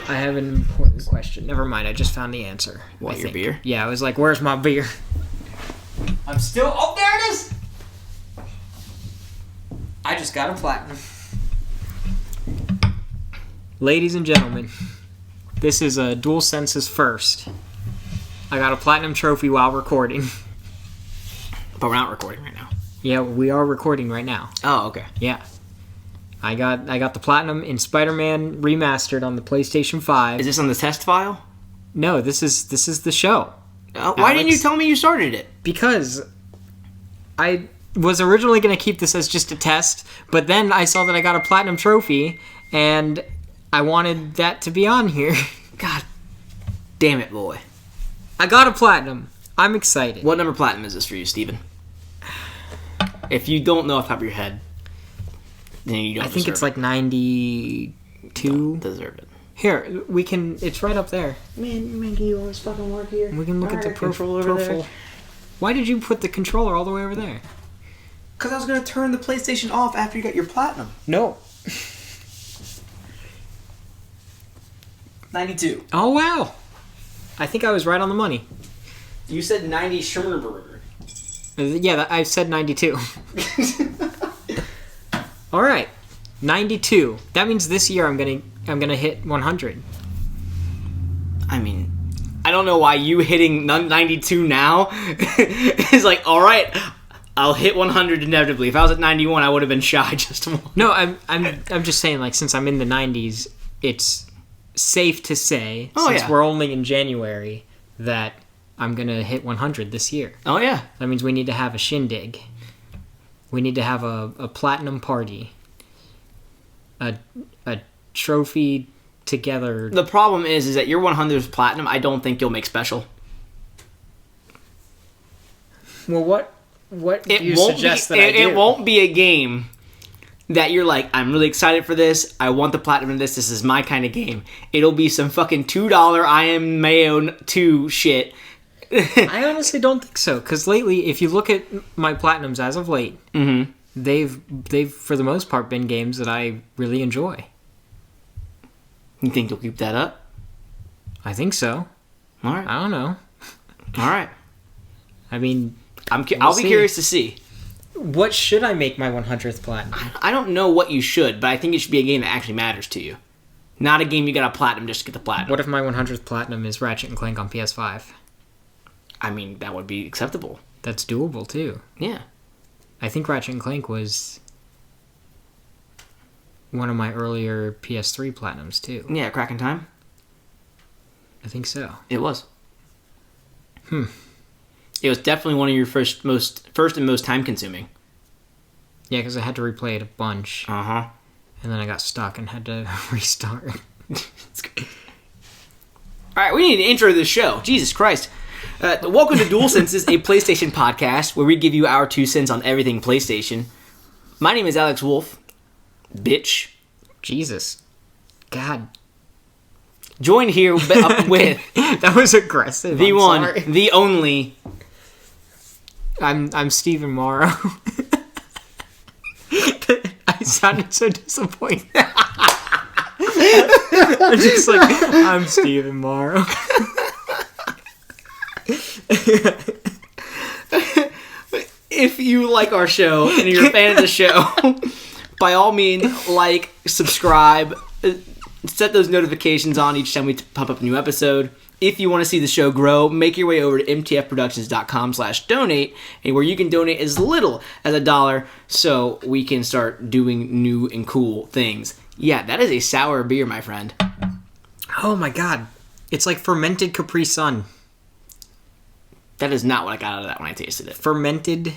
I have an important question. Never mind, I just found the answer. What, your beer? Yeah, I was like, where's my beer? I'm still... Oh, there it is! I just got a platinum. Ladies and gentlemen, this is a DualSense's first. I got a platinum trophy while recording. But we're not recording right now. Yeah, we are recording right now. Oh, okay. Yeah. I got the platinum in Spider-Man Remastered on the PlayStation 5. Is this on the test file? No, this is the show. Why didn't you tell me you started it? Because I was originally going to keep this as just a test, but then I saw that I got a platinum trophy, and I wanted that to be on here. God damn it, boy. I got a platinum. I'm excited. What number platinum is this for you, Steven? If you don't know off the top of your head, then you don't I think it's like 92. Don't deserve it. Here, we can... It's right up there. Man, can you always fucking work here? We can look at the control over there. Why did you put the controller all the way over there? Because I was going to turn the PlayStation off after you got your platinum. No. 92. Oh, wow. I think I was right on the money. You said 90 Schmerberger. Yeah, I said 92. All right. 92. That means this year I'm gonna hit 100. I mean, I don't know why you hitting 92 now is like, all right, I'll hit 100 inevitably. If I was at 91, I would have been shy just one. No, I'm just saying, like, since I'm in the 90s, it's safe to say, since we're only in January, that I'm gonna hit 100 this year. Oh yeah. That means we need to have a shindig. We need to have a platinum party. A trophy together. The problem is that your 100th platinum, I don't think you'll make special. Well, what do you suggest that I do? It won't be a game that you're like, I'm really excited for this. I want the platinum in this. This is my kind of game. It'll be some fucking $2 I am Mayo 2 shit. I honestly don't think so, because lately, if you look at my platinums as of late, they've for the most part been games that I really enjoy. You think you'll keep that up? I think so. All right. I don't know. All right. I mean, I'll be curious to see. What should I make my 100th platinum? I don't know what you should, but I think it should be a game that actually matters to you. Not a game you got a platinum just to get the platinum. What if my 100th platinum is Ratchet & Clank on PS5? I mean, that would be acceptable. That's doable, too. Yeah. I think Ratchet & Clank was one of my earlier PS3 platinums, too. Yeah, Crack in Time? I think so. It was. It was definitely one of your first and most time-consuming. Yeah, because I had to replay it a bunch. Uh-huh. And then I got stuck and had to restart. Alright, we need to intro this show. Jesus Christ. Welcome to DualSenses, a PlayStation podcast where we give you our 2 cents on everything PlayStation. My name is Alex Wolf. Bitch. Jesus. God. Joined here with... That was aggressive. The one, sorry. the only... I'm Stephen Morrow. I sounded so disappointed. I'm just like, I'm Stephen Morrow. If you like our show and you're a fan of the show, by all means, like, subscribe, set those notifications on each time we pump up a new episode. If you want to see the show grow, make your way over to mtfproductions.com/donate, and where you can donate as little as $1 so we can start doing new and cool things. Yeah, that is a sour beer, my friend. Oh my god. It's like fermented Capri Sun. That is not what I got out of that when I tasted it. Fermented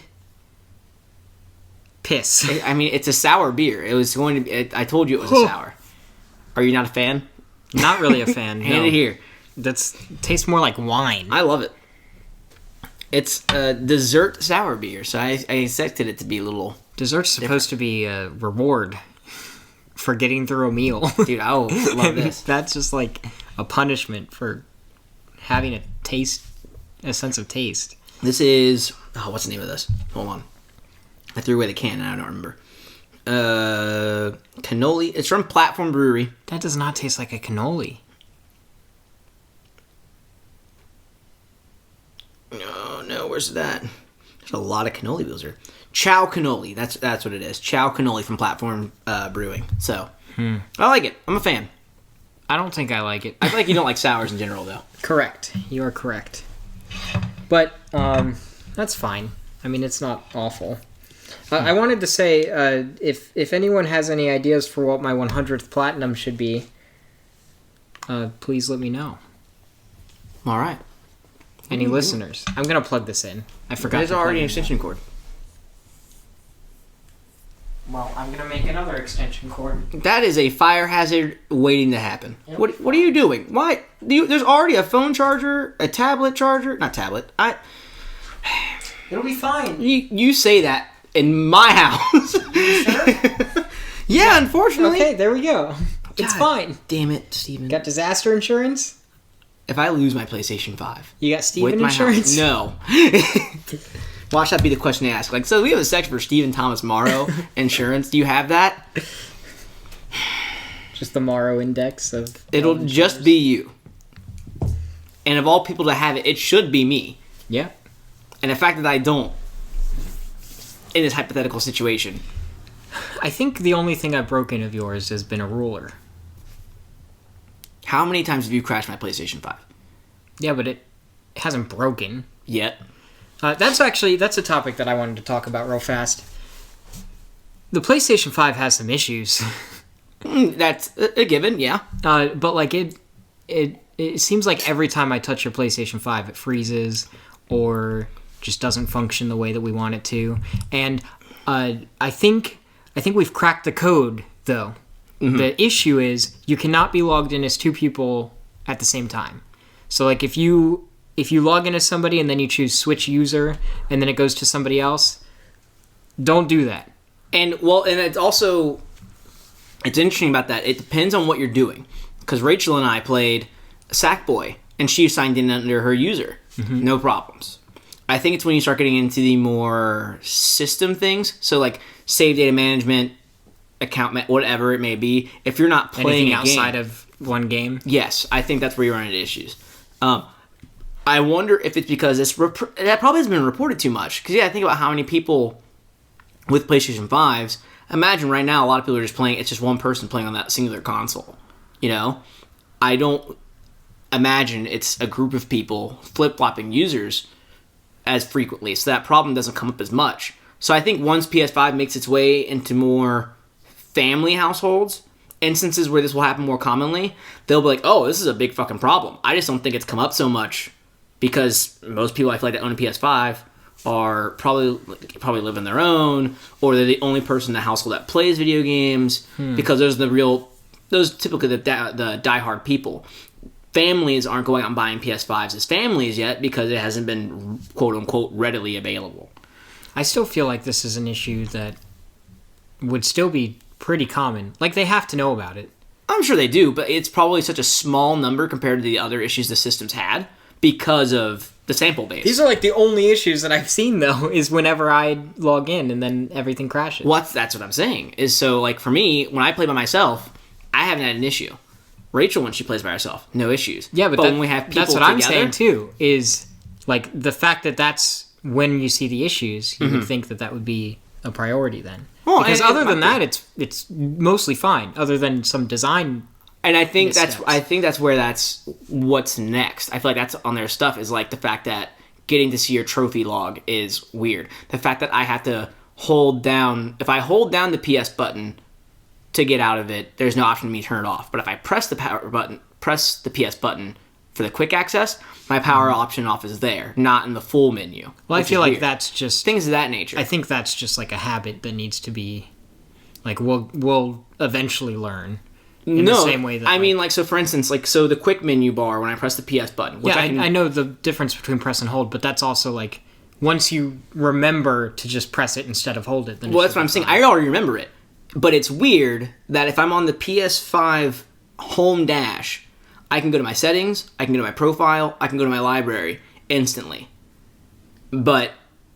piss. I mean, it's a sour beer. It was going to be... I told you it was a sour. Are you not a fan? Not really a fan. Hand it here. Tastes more like wine. I love it. It's a dessert sour beer, so I expected it to be a little... Dessert's supposed to be a reward for getting through a meal. Dude, I love this. That's just like a punishment for having a sense of taste. This is... Oh, what's the name of this? Hold on. I threw away the can and I don't remember. Cannoli. It's from Platform Brewery. That does not taste like a cannoli. where's that? There's a lot of cannoli wheels here. Chow Cannoli. That's what it is. Chow Cannoli from Platform Brewing. So, I like it. I'm a fan. I don't think I like it. I feel like you don't like sours in general, though. Correct. You are correct. But that's fine. I mean, it's not awful. I wanted to say, if anyone has any ideas for what my 100th platinum should be, please let me know. All right. Any listeners? I'm gonna plug this in. I forgot. There's to already an plug it in. extension cord. Well, I'm gonna make another extension cord. That is a fire hazard waiting to happen. What are you doing? Why? There's already a phone charger, a tablet charger. Not tablet. It'll be fine. You say that in my house. Sure? Yeah, unfortunately. Okay, there we go. It's God fine. Damn it, Steven. Got disaster insurance? If I lose my PlayStation 5 You got with Steven my insurance? house, no. Watch that be the question to ask. Like, so we have a section for Stephen Thomas Morrow insurance. Do you have that? Just the Morrow index of... It'll just be you. And of all people to have it, it should be me. Yeah. And the fact that I don't, in this hypothetical situation. I think the only thing I've broken of yours has been a ruler. How many times have you crashed my PlayStation 5? Yeah, but it hasn't broken. Yet. That's a topic that I wanted to talk about real fast. The PlayStation 5 has some issues. That's a given, yeah. But like it seems like every time I touch your PlayStation 5, it freezes or just doesn't function the way that we want it to. And I think we've cracked the code, though. Mm-hmm. The issue is you cannot be logged in as two people at the same time. So like if you log in as somebody and then you choose switch user and then it goes to somebody else, don't do that. And it's also, it's interesting about that. It depends on what you're doing. Because Rachel and I played Sackboy and she signed in under her user. Mm-hmm. No problems. I think it's when you start getting into the more system things. So like save data management, account, whatever it may be. If you're not playing anything outside of one game. Yes, I think that's where you run into issues. I wonder if it's because that probably hasn't been reported too much. Because, yeah, I think about how many people with PlayStation 5s. Imagine right now a lot of people are just playing, it's just one person playing on that singular console. You know? I don't imagine it's a group of people flip-flopping users as frequently. So that problem doesn't come up as much. So I think once PS5 makes its way into more family households, instances where this will happen more commonly, they'll be like, oh, this is a big fucking problem. I just don't think it's come up so much because most people I feel like that own a PS5 are probably live on their own, or they're the only person in the household that plays video games because those typically the diehard people. Families aren't going out and buying PS5s as families yet because it hasn't been quote unquote readily available. I still feel like this is an issue that would still be pretty common. Like, they have to know about it. I'm sure they do, but it's probably such a small number compared to the other issues the system's had because of the sample base. These are like the only issues that I've seen, though, is whenever I log in and then everything crashes. That's what I'm saying. Is so, like, for me, when I play by myself, I haven't had an issue. Rachel, when she plays by herself, no issues. Yeah, but when we have people that's what together, I'm saying, too, is, like, the fact that that's when you see the issues, you would think that would be a priority then. Well, because other than that, it's mostly fine. Other than some design, and I think that's what's next. I feel like that's on their stuff is like the fact that getting to see your trophy log is weird. The fact that I have to hold down, if I hold down the PS button to get out of it, there's no option for me to turn it off. But if I press the PS button for the quick access, my power option off is there, not in the full menu. Well, I feel like that's just things of that nature. I think that's just like a habit that needs to be, like, we'll eventually learn. In the same way that, I mean, like, so for instance, like, so the quick menu bar when I press the PS button. Which I know the difference between press and hold, but that's also like once you remember to just press it instead of hold it. Then well, that's what I'm saying. I already remember it, but it's weird that if I'm on the PS5 home dash, I can go to my settings, I can go to my profile, I can go to my library instantly. But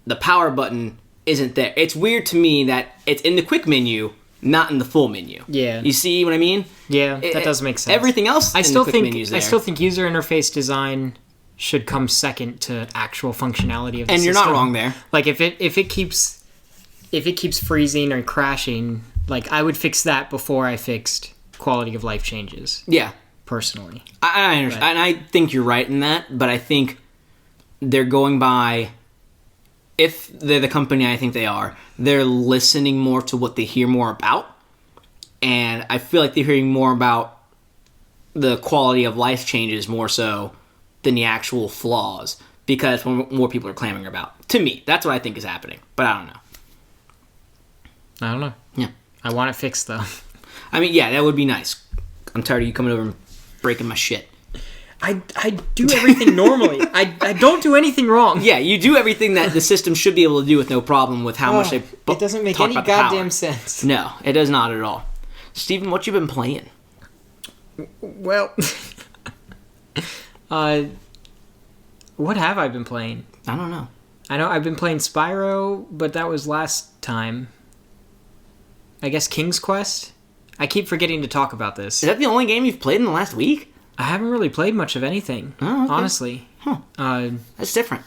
the power button isn't there. It's weird to me that it's in the quick menu, not in the full menu. Yeah. You see what I mean? Yeah, that does make sense. Everything else I in still the quick think menu's there. I still think user interface design should come second to actual functionality of the And you're system. not wrong there. Like if it keeps freezing or crashing, like I would fix that before I fixed quality of life changes. Yeah. Personally, I understand. And I think you're right in that, but I think they're going by, if they're the company I think they are, they're listening more to what they hear more about. And I feel like they're hearing more about the quality of life changes more so than the actual flaws, because more people are clamoring about. To me, that's what I think is happening, but I don't know. I don't know. Yeah. I want it fixed though. I mean, yeah, that would be nice. I'm tired of you coming over and breaking my shit. I do everything normally. I don't do anything wrong. Yeah, you do everything that the system should be able to do with no problem with how much they It doesn't make talk any about the power. goddamn sense. No, it does not at all. Steven, what you been playing? Well, what have I been playing? I don't know. I know I've been playing Spyro, but that was last time. I guess King's Quest? I keep forgetting to talk about this. Is that the only game you've played in the last week? I haven't really played much of anything, Oh, okay. honestly. Huh. That's different.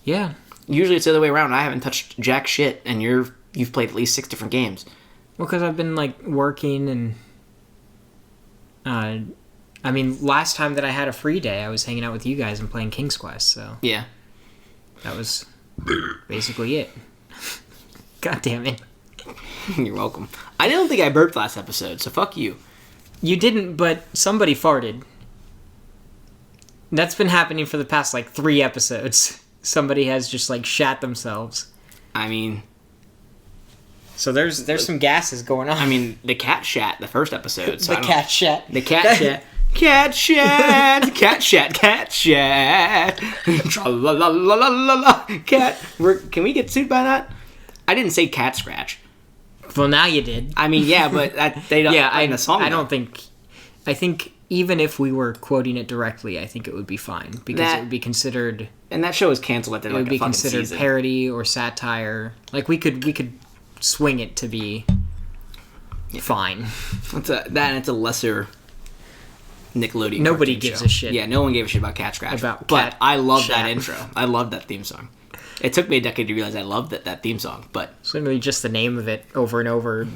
Yeah. Usually it's the other way around. I haven't touched jack shit, and you've played at least 6 different games. Well, because I've been, like, working and... I mean, last time that I had a free day, I was hanging out with you guys and playing King's Quest, so... Yeah. That was basically it. God damn it. You're welcome. I didn't think I burped last episode, so fuck you. You didn't, but somebody farted. That's been happening for the past, like, 3 episodes. Somebody has just, like, shat themselves. I mean, So there's some gases going on. the cat shat the first episode. So the cat shat. The cat shat. Cat shat. Cat shat. Cat shat. Tra-la-la-la-la-la. Cat. Can we get sued by that? I didn't say cat scratch. Well, now you did. I mean, yeah, but they don't. Yeah, in the song. I don't think. I think even if we were quoting it directly, I think it would be fine because it would be considered. And that show is canceled after It like would a be fucking considered season. parody or satire. Like we could swing it to be fine. It's a lesser Nickelodeon. Nobody cartoon gives show. a shit. Yeah, no one gave a shit about Cat Scratch. About but Cat I love that Shat. intro. I love that theme song. It took me a decade to realize I loved that theme song, but It's literally just the name of it over and over.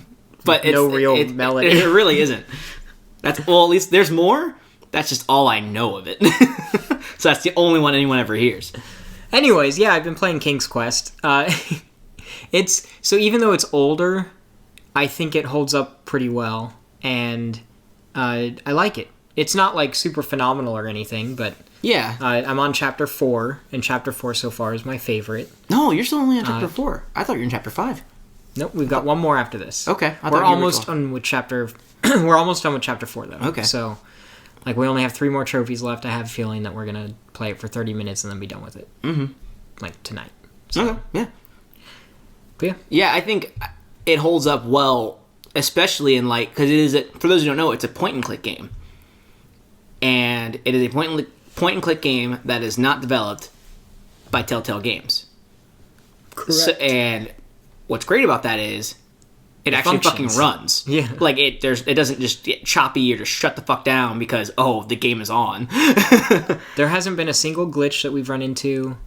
but No it's, real it, melody. It really isn't. That's well, at least there's more. That's just all I know of it. So that's the only one anyone ever hears. Anyways, yeah, I've been playing King's Quest. It's so even though it's older, I think it holds up pretty well, and I like it. It's not like super phenomenal or anything, but Yeah. I'm on chapter 4, and chapter 4 so far is my favorite. No, you're still only on chapter 4. I thought you were in chapter 5. Nope, we've got one more after this. Okay, I thought we're you were almost going- done with chapter. We're almost done with chapter 4 though. Okay. So, like, we only have 3 more trophies left. I have a feeling that we're gonna play it for 30 minutes and then be done with it. Mm-hmm. Like tonight. So, Okay. Yeah. but yeah. Yeah, I think it holds up well, especially in like because it is for those who don't know, it's a point and click game, and it is a point and click game that is not developed by Telltale Games. Correct. So, and what's great about that is it actually functions. fucking runs. Yeah. like it doesn't just get choppy or just shut the fuck down because the game is on. There hasn't been a single glitch that we've run into.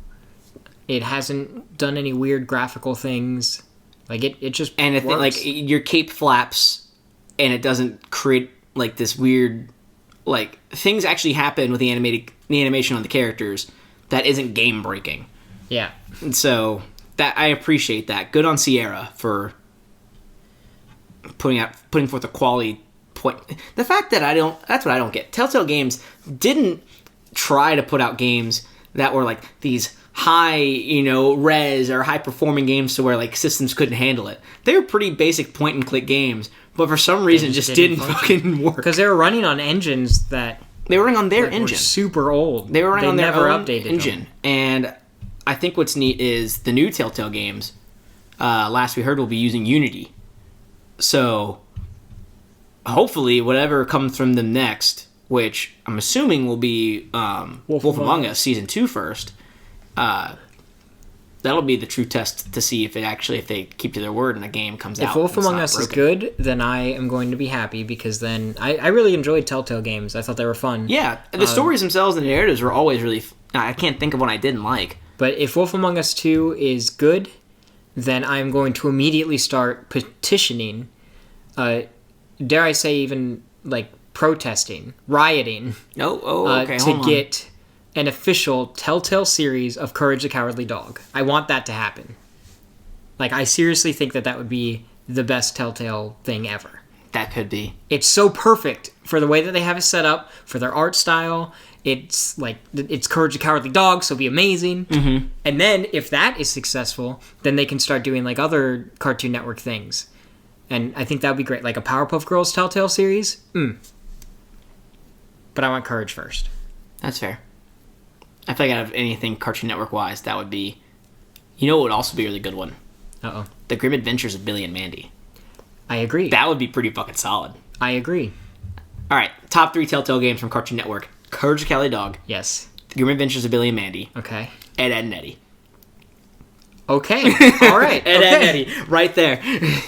It hasn't done any weird graphical things. Like it just And if works. like your cape flaps, and it doesn't create like this weird, like things actually happen with the animation on the characters that isn't game breaking. yeah. And so that I appreciate that. Good on Sierra for putting forth a quality point. The fact that that's what I don't get. Telltale Games didn't try to put out games that were like these high, res or high performing games to where like systems couldn't handle it. They were pretty basic point and click games, but for some reason just didn't fucking work. Because they were running on engines that They were running on their were engine. super old. They were running on their never own updated engine. them. And I think what's neat is the new Telltale Games, last we heard, will be using Unity. So hopefully whatever comes from them next, which I'm assuming will be Wolf Among Us Season 2 first, that'll be the true test to see if they keep to their word and a game comes out. If Wolf and it's Among not Us is broken. good, then I am going to be happy because then I really enjoyed Telltale games. I thought they were fun. Yeah, the stories themselves and the narratives were always really. I can't think of one I didn't like. But if Wolf Among Us 2 is good, then I'm going to immediately start petitioning, dare I say even, like, protesting, rioting, Okay, to hold on. get an official Telltale series of Courage the Cowardly Dog. I want that to happen. Like, I seriously think that would be the best Telltale thing ever. That could be. It's so perfect for the way that they have it set up, for their art style. It's like, it's Courage the Cowardly Dog, so it'll be amazing. Mm-hmm. And then, if that is successful, then they can start doing, like, other Cartoon Network things. And I think that would be great. Like a Powerpuff Girls Telltale series? But I want Courage first. That's fair. I feel like out of anything Cartoon Network-wise, that would be... You know what would also be a really good one? Uh-oh. The Grim Adventures of Billy and Mandy. I agree. That would be pretty fucking solid. I agree. All right, top 3 Telltale games from Cartoon Network. Courage the Cowardly Dog. Yes. The Grim Adventures of Billy and Mandy. Okay. Ed, Ed, and Eddie. Okay. All right. Ed, Ed, and Eddie. Right there.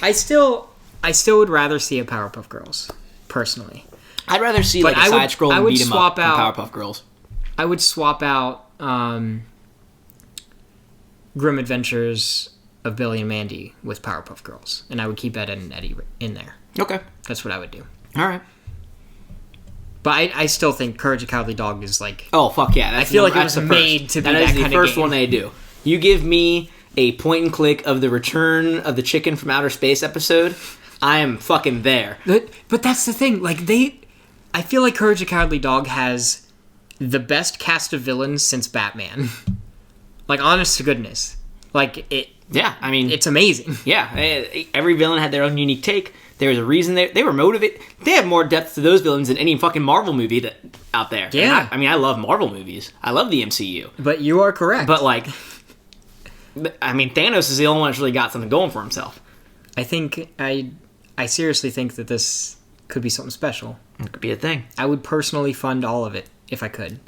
I still would rather see a Powerpuff Girls, personally. I'd rather see like a I would side-scrolling beat 'em swap up than out- Powerpuff Girls. I would swap out Grim Adventures of Billy and Mandy with Powerpuff Girls, and I would keep Ed, Ed, and Eddie in there. Okay. That's what I would do. All right. But I still think Courage the Cowardly Dog is like... Oh, fuck yeah. I feel like it was made to be that That is the kind of first game. one they do. You give me a point and click of the Return of the Chicken from Outer Space episode, I am fucking there. But that's the thing. Like, I feel like Courage the Cowardly Dog has the best cast of villains since Batman. Like, honest to goodness. Like, Yeah, I mean... it's amazing. Yeah, every villain had their own unique take. There was a reason they were motivated. They have more depth to those villains than any fucking Marvel movie out there. Yeah. I mean, I love Marvel movies. I love the MCU. But you are correct. But, like... I mean, Thanos is the only one that's really got something going for himself. I think... I seriously think that this could be something special. It could be a thing. I would personally fund all of it, if I could.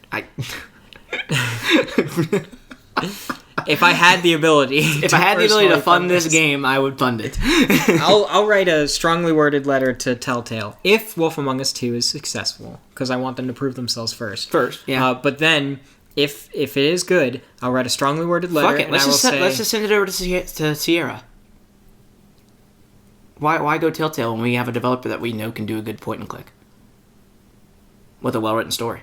If I had the ability. If I had the ability to fund this game, I would fund it. I'll write a strongly worded letter to Telltale if Wolf Among Us 2 is successful, because I want them to prove themselves first. Yeah. But then, if it is good, I'll write a strongly worded letter. Fuck it. And Let's say, just send it over to Sierra. Why go Telltale when we have a developer that we know can do a good point and click with a well written story?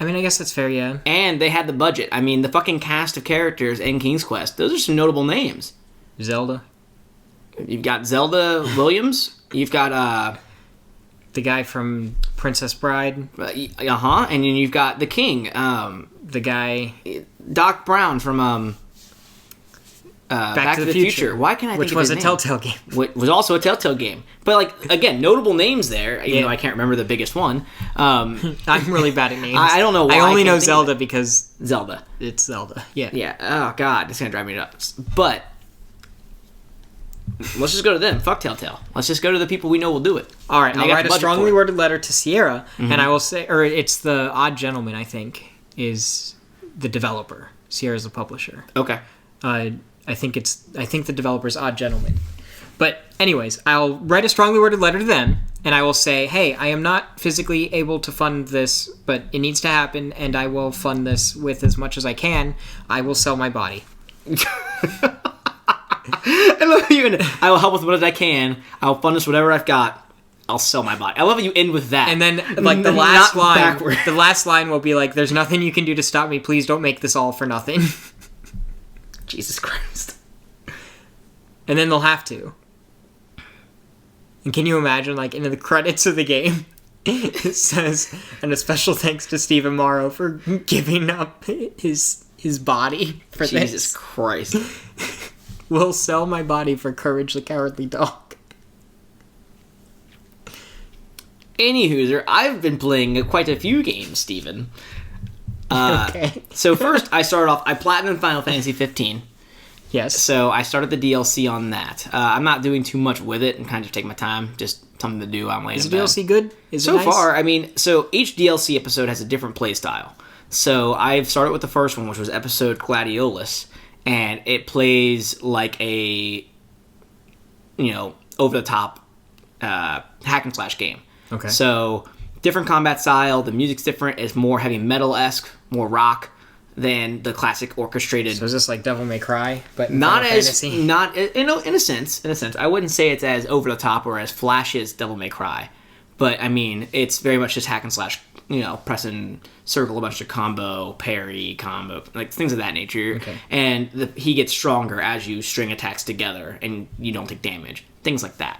I mean, I guess that's fair, yeah. And they had the budget. I mean, the fucking cast of characters in King's Quest, those are some notable names. Zelda. You've got Zelda Williams. You've got, The guy from Princess Bride. and then you've got the King. The guy... Doc Brown from, Back to the Future. Why can't I think Which of was his a name? Telltale game. Which was also a Telltale game. But, like, again, notable names there, even Yeah. though I can't remember the biggest one. I'm really bad at names. I don't know why I only I can't know think of Zelda it. because Zelda. it's Zelda. Yeah. Yeah. Oh, God. It's going to drive me nuts. But let's just go to them. Fuck Telltale. Let's just go to the people we know will do it. All right, And they I'll got write the a budget strongly for it. worded letter to Sierra, and I will say, or it's the Odd Gentleman, I think, is the developer. Sierra's the publisher. Okay. I think the developer's Odd Gentleman. But anyways, I'll write a strongly worded letter to them, and I will say, hey, I am not physically able to fund this, but it needs to happen, and I will fund this with as much as I can. I will sell my body. I love you. I will help with what I can. I will fund this whatever I've got. I'll sell my body. I love that you end with that. And then, like, the Not last line, backward. the last line will be like, there's nothing you can do to stop me. Please don't make this all for nothing. Jesus Christ. And then they'll have to. And can you imagine, like, into the credits of the game, it says, and a special thanks to Stephen Morrow for giving up his body for Jesus this. Christ. Will sell my body for Courage the Cowardly Dog. Anywho, I've been playing quite a few games, Steven. Okay. So first, I platinumed Final Fantasy 15. Yes. So I started the DLC on that. I'm not doing too much with it and kind of taking my time. Just something to do. I'm laying Is in the bed. DLC good? Is it So nice? far, I mean, so each DLC episode has a different play style. So I've started with the first one, which was episode Gladiolus, and it plays like a, over the top hack and slash game. Okay. So different combat style. The music's different. It's more heavy metal-esque, more rock than the classic orchestrated. So is this like Devil May Cry, but in Not Final as Fantasy? not in a sense. I wouldn't say it's as over the top or as flashy as Devil May Cry, but I mean it's very much just hack and slash. Pressing circle a bunch of combo, parry, combo, like things of that nature. Okay. And he gets stronger as you string attacks together and you don't take damage. Things like that.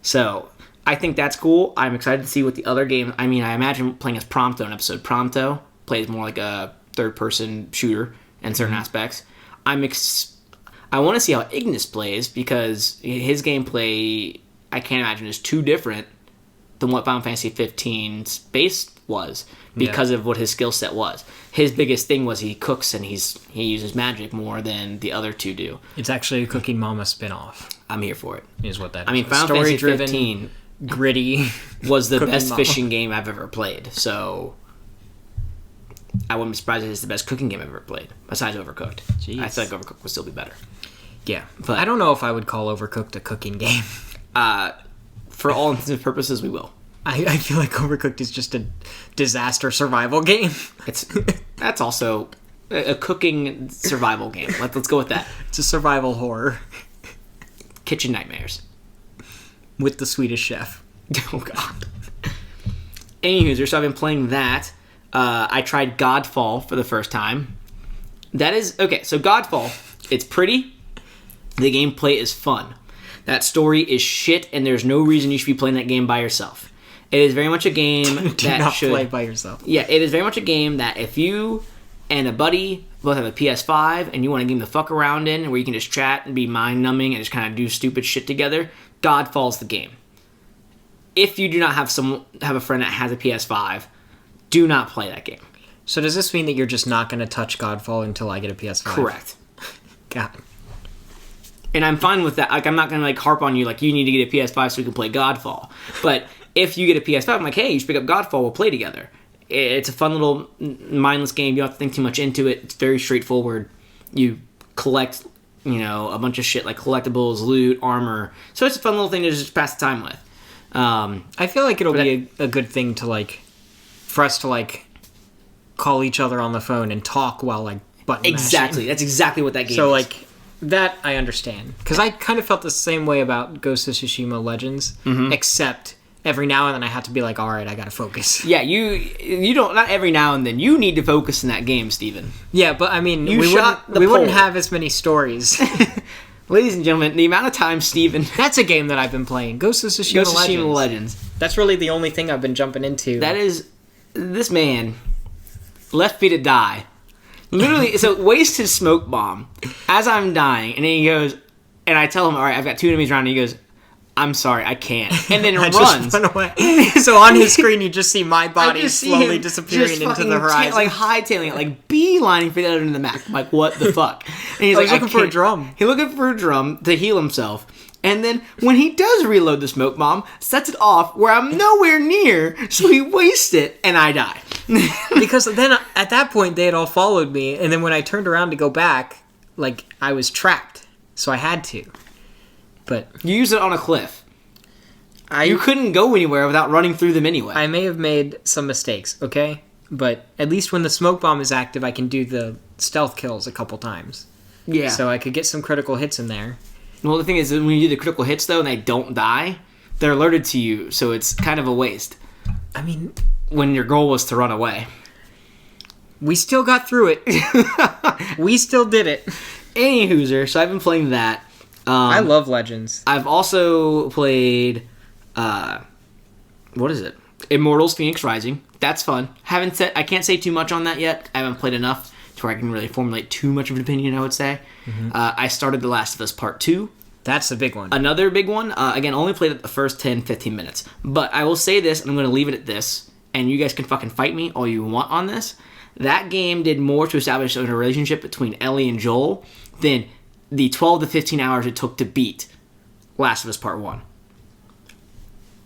So I think that's cool. I'm excited to see what the other game. I mean, I imagine playing as Prompto in episode. Prompto plays more like a third-person shooter in certain aspects. I want to see how Ignis plays because his gameplay, I can't imagine, is too different than what Final Fantasy 15's base was because of what his skill set was. His biggest thing was he cooks and he uses magic more than the other two do. It's actually a Cooking Mama spin-off, I'm here for it. is what that is. I mean, Final Fantasy Story-driven, 15 gritty. was the Cooking best Mama. fishing game I've ever played, so I wouldn't be surprised if it's the best cooking game I've ever played, besides Overcooked. Jeez. I feel like Overcooked would still be better. Yeah, But- I don't know if I would call Overcooked a cooking game. For all intents and purposes, we will. I feel like Overcooked is just a disaster survival game. That's also a cooking survival game. Let's go with that. It's a survival horror Kitchen Nightmares. with the Swedish chef. Oh god. Anywho, so I've been playing that. I tried Godfall for the first time. That is okay. So Godfall, it's pretty. The gameplay is fun. That story is shit, and there's no reason you should be playing that game by yourself. It is very much a game Do that not should play by yourself. Yeah, it is very much a game that if you and a buddy both have a PS5 and you want a game to fuck around in where you can just chat and be mind-numbing and just kind of do stupid shit together, Godfall's the game. If you do not have a friend that has a PS5, do not play that game. So does this mean that you're just not going to touch Godfall until I get a PS5? Correct. God. And I'm fine with that. Like, I'm not going to like harp on you like you need to get a PS5 so we can play Godfall. But if you get a PS5, I'm like, hey, you should pick up Godfall. We'll play together. It's a fun little mindless game. You don't have to think too much into it. It's very straightforward. You collect, a bunch of shit like collectibles, loot, armor. So it's a fun little thing to just pass the time with. I feel like it'll be a good thing to for us to call each other on the phone and talk while button Exactly. mashing. That's exactly what that game So is. that I understand, because I kind of felt the same way about Ghost of Tsushima Legends, except every now and then I have to be like, all right, I gotta focus. Yeah, you don't, not every now and then. You need to focus in that game, Steven. Yeah, but I mean, You we shot wouldn't the we wouldn't pole. have as many stories. Ladies and gentlemen, the amount of time Steven That's a game that I've been playing. Ghost of Tsushima Ghost of Legends. Tsushima Legends. That's really the only thing I've been jumping into. That is, this man left me to die. Literally, so waste his smoke bomb as I'm dying, and then he goes, and I tell him, all right, I've got two enemies around, and he goes, I'm sorry, I can't. And then I runs. just run away. So on his screen, you just see my I body just see slowly him disappearing just into fucking the horizon. hightailing it, beelining for the other end of the map. I'm like, what the fuck? And he's I was like, looking for a can't. drum. He's looking for a drum to heal himself. And then when he does reload the smoke bomb, sets it off where I'm nowhere near, so he wastes it, and I die. Because then at that point they had all followed me, and then when I turned around to go back, I was trapped, so I had to. But You use it on a cliff. I You couldn't go anywhere without running through them anyway. I may have made some mistakes, okay? But at least when the smoke bomb is active, I can do the stealth kills a couple times. yeah. So I could get some critical hits in there. Well, the thing is, when you do the critical hits, though, and they don't die, they're alerted to you, so it's kind of a waste I mean, when your goal was to run away. we still got through it. We still did it. Anywho, so I've been playing that. I love Legends. I've also played, what is it? Immortals: Phoenix Rising. That's fun. I can't say too much on that yet. I haven't played enough to where I can really formulate too much of an opinion, I would say. I started The Last of Us Part 2. That's the big one. Another big one. Again, only played it the first 10, 15 minutes. But I will say this, and I'm going to leave it at this, and you guys can fucking fight me all you want on this. That game did more to establish a relationship between Ellie and Joel than the 12 to 15 hours it took to beat Last of Us Part 1.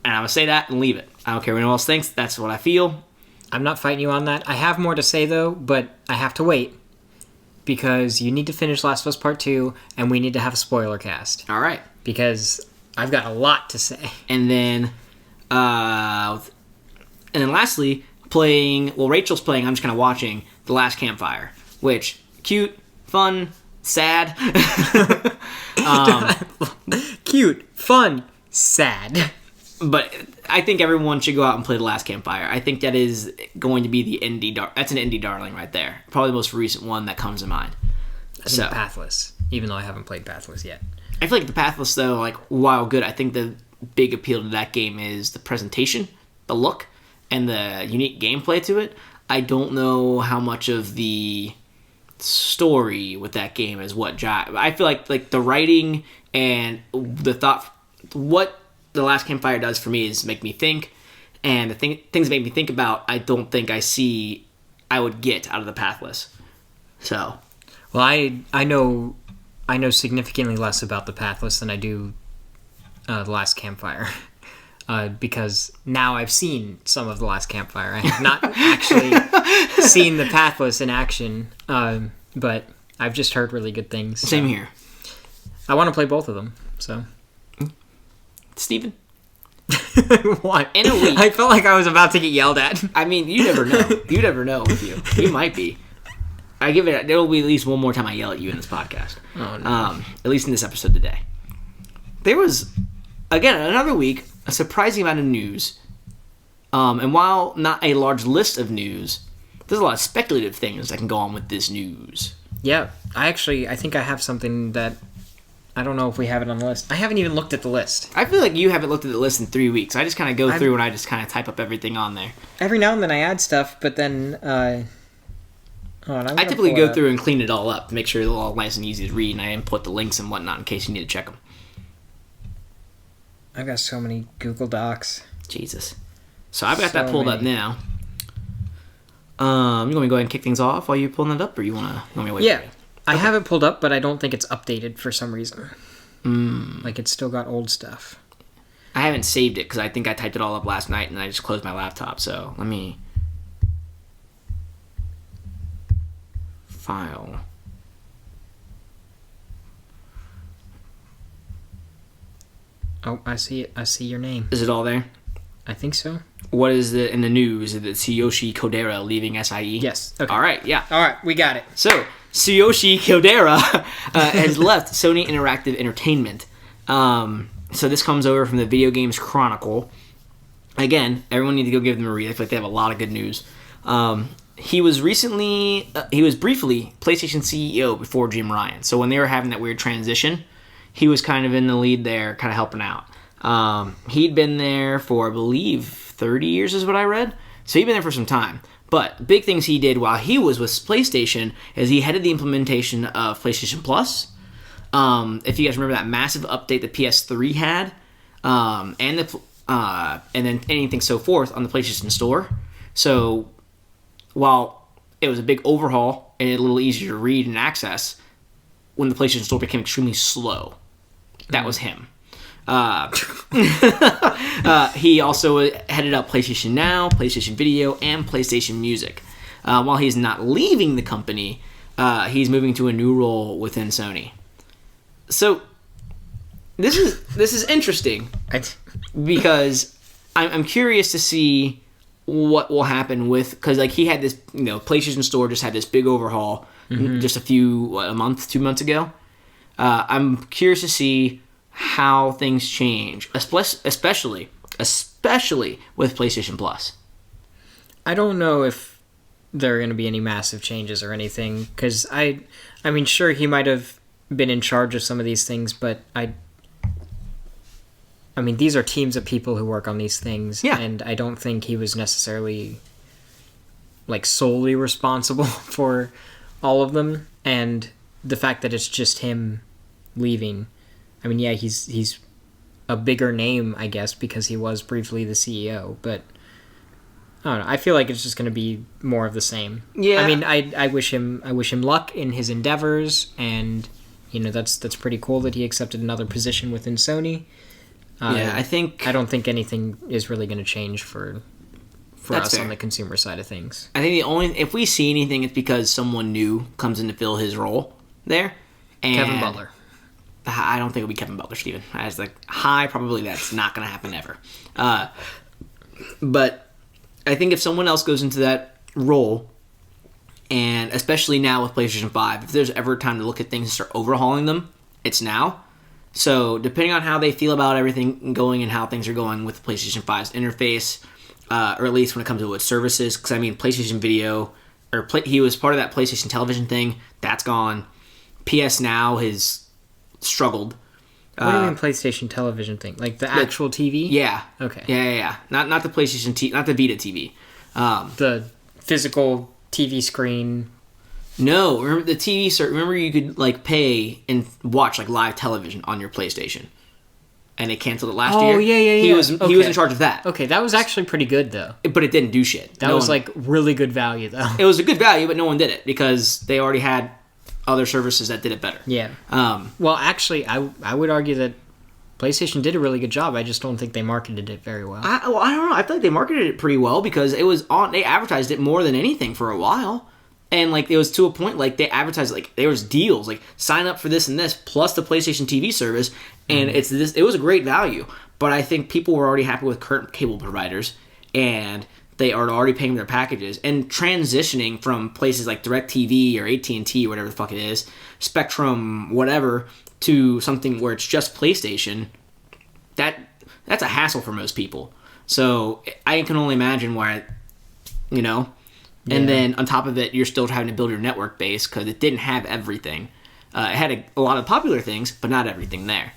And I'm going to say that and leave it. I don't care what anyone else thinks. That's what I feel. I'm not fighting you on that. I have more to say though, but I have to wait because you need to finish Last of Us Part 2 and we need to have a spoiler cast All right. because I've got a lot to say. And then lastly, Rachel's playing, I'm just kind of watching The Last Campfire, which cute, fun, sad. Cute, fun, sad. But I think everyone should go out and play The Last Campfire. I think that is going to be the that's an indie darling right there. Probably the most recent one that comes to mind. I think Pathless, even though I haven't played Pathless yet. I feel like the Pathless, though, like, while good, I think the big appeal to that game is the presentation, the look, and the unique gameplay to it. I don't know how much of the story with that game is what jive. I feel like the writing and the thought, what The Last Campfire does for me is make me think, and the things make me think about, I don't think I would get out of the Pathless. So, well, I know significantly less about the Pathless than I do The Last Campfire. Because now I've seen some of The Last Campfire. I have not actually seen the Pathless in action, but I've just heard really good things. So. Same here. I want to play both of them, so... Steven? What? In a week. I felt like I was about to get yelled at. I mean, you never know. You never know with you. You might be. There will be at least one more time I yell at you in this podcast. Oh, no. At least in this episode today. There was, again, another week, a surprising amount of news. And while not a large list of news, there's a lot of speculative things that can go on with this news. Yeah, I think I have something that I don't know if we have it on the list. I haven't even looked at the list. I feel like you haven't looked at the list in 3 weeks. I just kind of go through and I just kind of type up everything on there. Every now and then I add stuff, but then... I typically go through and clean it all up to make sure it's all nice and easy to read, and I input the links and whatnot in case you need to check them. I've got so many Google Docs. Jesus. So I've got that pulled up now. You want me to go ahead and kick things off while you're pulling it up, or you want me to wait? Yeah. For you? I have it pulled up, but I don't think it's updated for some reason. Like, it's still got old stuff. I haven't saved it because I think I typed it all up last night and I just closed my laptop. So let me... File. Oh, I see it. I see your name. Is it all there? I think so. What is in the news? Is it Tsuyoshi Kodera leaving SIE? Yes. Okay. All right, yeah. All right, we got it. So, Tsuyoshi Kodera has left Sony Interactive Entertainment. So this comes over from the Video Games Chronicle. Again, everyone needs to go give them a read. I feel like they have a lot of good news. He was briefly PlayStation CEO before Jim Ryan. So when they were having that weird transition, he was kind of in the lead there, kind of helping out. He'd been there for, I believe, 30 years is what I read. So he'd been there for some time. But big things he did while he was with PlayStation is he headed the implementation of PlayStation Plus. If you guys remember that massive update that PS3 had, and then anything so forth on the PlayStation Store. So while it was a big overhaul and a little easier to read and access, when the PlayStation Store became extremely slow, that was him. He also headed up PlayStation Now, PlayStation Video, and PlayStation Music. While he's not leaving the company, he's moving to a new role within Sony. So this is interesting because I'm curious to see what will happen with, because like he had this, PlayStation Store just had this big overhaul just a month, 2 months ago. I'm curious to see how things change, especially with PlayStation Plus. I don't know if there are going to be any massive changes or anything, because I mean, sure, he might have been in charge of some of these things, but I mean, these are teams of people who work on these things, and I don't think he was necessarily like solely responsible for all of them. And the fact that it's just him leaving, I mean, yeah, he's a bigger name, I guess, because he was briefly the CEO, but I don't know. I feel like it's just going to be more of the same. Yeah. I mean, I wish him luck in his endeavors, and that's pretty cool that he accepted another position within Sony. I don't think anything is really going to change for for That's us fair. on the consumer side of things. I think if we see anything, it's because someone new comes in to fill his role there. And Kevin Butler. I don't think it'll be Kevin Butler, Steven. I was like, probably that's not going to happen ever. But I think if someone else goes into that role, and especially now with PlayStation 5, if there's ever a time to look at things and start overhauling them, it's now. So depending on how they feel about everything going and how things are going with PlayStation 5's interface, or at least when it comes to its services, because I mean PlayStation Video, he was part of that PlayStation Television thing, that's gone. PS Now has struggled. What do you mean PlayStation Television thing? Like the actual TV? Yeah. Okay. Yeah. Not the PlayStation not the Vita TV. The physical TV screen. No, remember the TV. Remember you could like pay and watch like live television on your PlayStation, and they canceled it last year. Oh yeah. He was in charge of that. Okay, that was actually pretty good though. But it didn't do shit. That was like really good value though. It was a good value, but no one did it because they already had other services that did it better. Yeah. Well, actually, I would argue that PlayStation did a really good job. I just don't think they marketed it very well. I don't know. I feel like they marketed it pretty well because it was on. They advertised it more than anything for a while, and like it was to a point like they advertised like there was deals like sign up for this and this plus the PlayStation TV service, and it's this. It was a great value, but I think people were already happy with current cable providers, and they are already paying their packages and transitioning from places like DirecTV or AT&T or whatever the fuck it is, Spectrum, whatever, to something where it's just PlayStation. That's a hassle for most people. So I can only imagine why, And then on top of it, you're still having to build your network base because it didn't have everything. It had a lot of popular things, but not everything there.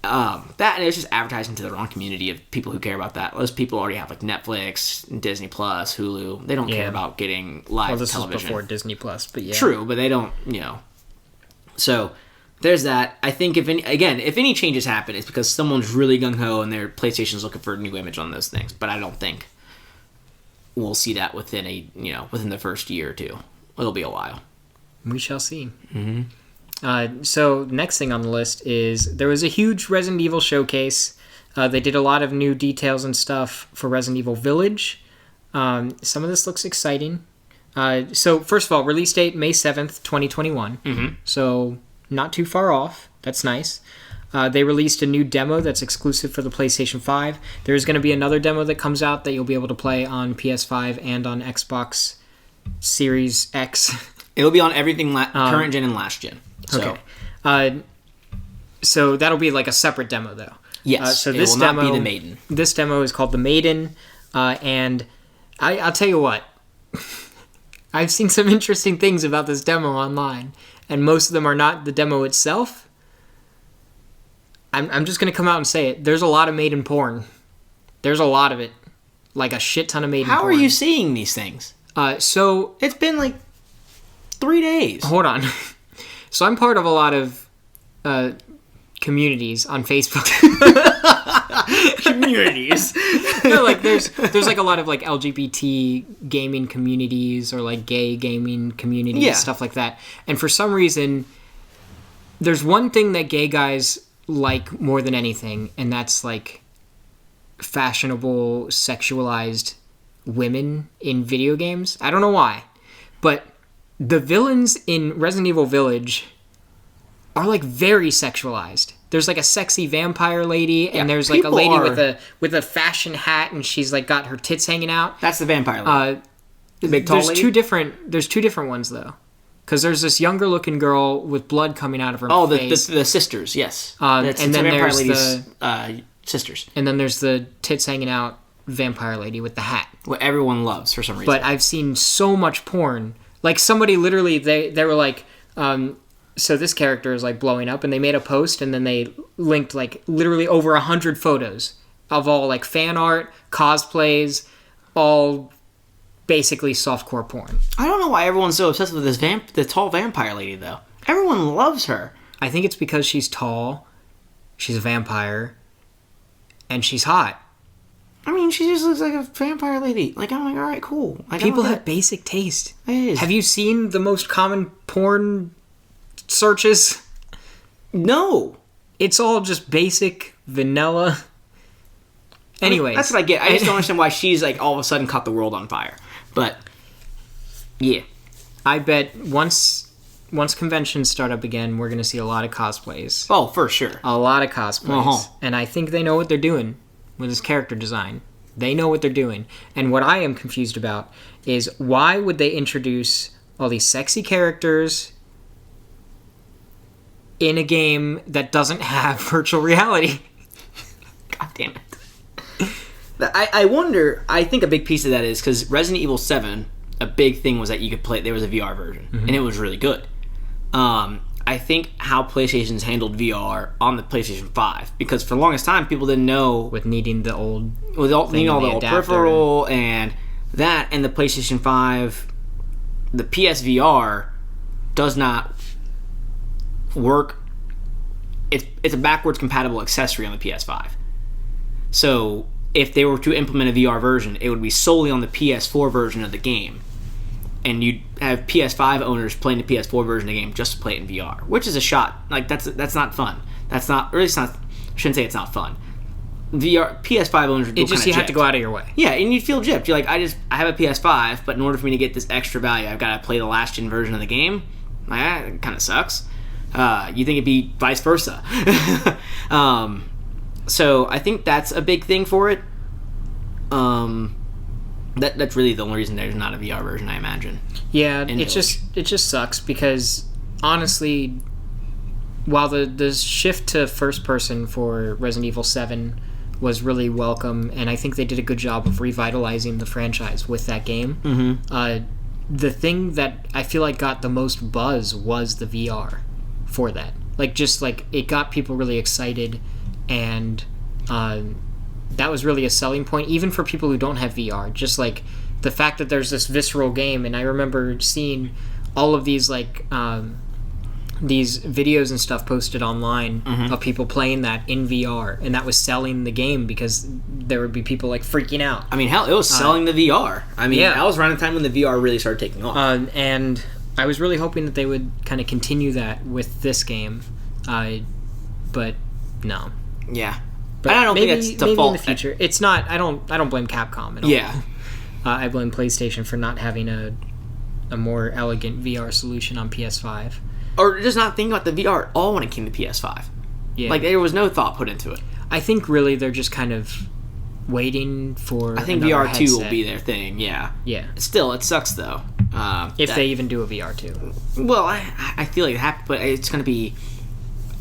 That and it's just advertising to the wrong community of people who care about that. Those people already have like Netflix, Disney Plus, Hulu. They don't care about getting live this television. was before Disney Plus, but yeah. True, but they don't, So there's that. I think if any changes happen, it's because someone's really gung ho and their PlayStation's looking for a new image on those things. But I don't think we'll see that within the first year or two. It'll be a while. We shall see. Mm-hmm. So next thing on the list is there was a huge Resident Evil showcase. They did a lot of new details and stuff for Resident Evil Village. Some of this looks exciting. So first of all, release date May 7th, 2021. Mm-hmm. So not too far off. That's nice. They released a new demo that's exclusive for the PlayStation 5. There's going to be another demo that comes out that you'll be able to play on PS5 and on Xbox Series X. It'll be on everything current gen and last gen. So. Okay. So that'll be like a separate demo, though. Yes. So this demo, not be the Maiden. This demo is called the Maiden, and I'll tell you what. I've seen some interesting things about this demo online, and most of them are not the demo itself. I'm just gonna come out and say it. There's a lot of Maiden porn. There's a lot of it, like a shit ton of Maiden porn. How are you seeing these things? So it's been like 3 days. Hold on. So I'm part of a lot of communities on Facebook. Communities. No, like there's like a lot of like LGBT gaming communities or like gay gaming communities, stuff like that. And for some reason, there's one thing that gay guys like more than anything, and that's like fashionable, sexualized women in video games. I don't know why, but the villains in Resident Evil Village are like very sexualized. There's like a sexy vampire lady, and there's like a lady with a fashion hat, and she's like got her tits hanging out. That's the vampire lady. The big tall lady? There's two different ones though, because there's this younger looking girl with blood coming out of her face. The sisters, yes. And then there's the sisters. And then there's the tits hanging out vampire lady with the hat. What everyone loves for some reason. But I've seen so much porn. Like somebody literally, they were like, so this character is like blowing up, and they made a post, and then they linked like literally over 100 photos of all like fan art, cosplays, all basically softcore porn. I don't know why everyone's so obsessed with the tall vampire lady though. Everyone loves her. I think it's because she's tall, she's a vampire, and she's hot. I mean, she just looks like a vampire lady. Like, I'm like, all right, cool. People have basic taste. It is. Have you seen the most common porn searches? No. It's all just basic, vanilla. Anyways, that's what I get. I just don't understand why she's like all of a sudden caught the world on fire. But yeah, I bet once conventions start up again, we're gonna see a lot of cosplays. oh for sure. A lot of cosplays. Uh-huh. And I think they know what they're doing with this character design. They know what they're doing. And what I am confused about is why would they introduce all these sexy characters in a game that doesn't have virtual reality? God damn it. I wonder, I think a big piece of that is because Resident Evil 7, a big thing was that you could play, there was a VR version, and it was really good. I think how PlayStation's handled VR on the PlayStation 5, because for the longest time, people didn't know... With needing the old... With all, needing all the old adapter. peripheral and that, and the PlayStation 5, the PSVR does not work. It's a backwards compatible accessory on the PS5. So if they were to implement a VR version, it would be solely on the PS4 version of the game. And you'd have PS5 owners playing the PS4 version of the game just to play it in VR, which is a shot. Like, that's not fun. That's not, or at least not, I shouldn't say it's not fun. VR, PS5 owners would go It just, you have to go out of your way. Yeah, and you'd feel gypped. You're like, I have a PS5, but in order for me to get this extra value, I've got to play the last gen version of the game. Like, that kind of sucks. You think it'd be vice versa. So I think that's a big thing for it. That's really the only reason there's not a VR version, I imagine. Yeah, it just sucks because honestly, while the shift to first person for Resident Evil 7 was really welcome, and I think they did a good job of revitalizing the franchise with that game. Mm-hmm. The thing that I feel like got the most buzz was the VR for that. Like, just like it got people really excited, and that was really a selling point, even for people who don't have VR. Just like the fact that there's this visceral game, and I remember seeing all of these like these videos and stuff posted online of people playing that in VR, and that was selling the game because there would be people like freaking out. I mean, hell, it was selling the VR. I mean, yeah. that was around the time when the VR really started taking off. And I was really hoping that they would kind of continue that with this game, but no. Yeah. But I don't maybe, think that's the maybe fault. in the future. It's not. I don't blame Capcom at all. Yeah. I blame PlayStation for not having a more elegant VR solution on PS5. Or just not thinking about the VR at all when it came to PS5. Yeah. Like, there was no thought put into it. I think really they're just kind of waiting for. I think another VR 2 will headset. be their thing, yeah. Yeah. Still, it sucks, though. If they even do a VR 2. Well, I feel like it happened, but it's going to be...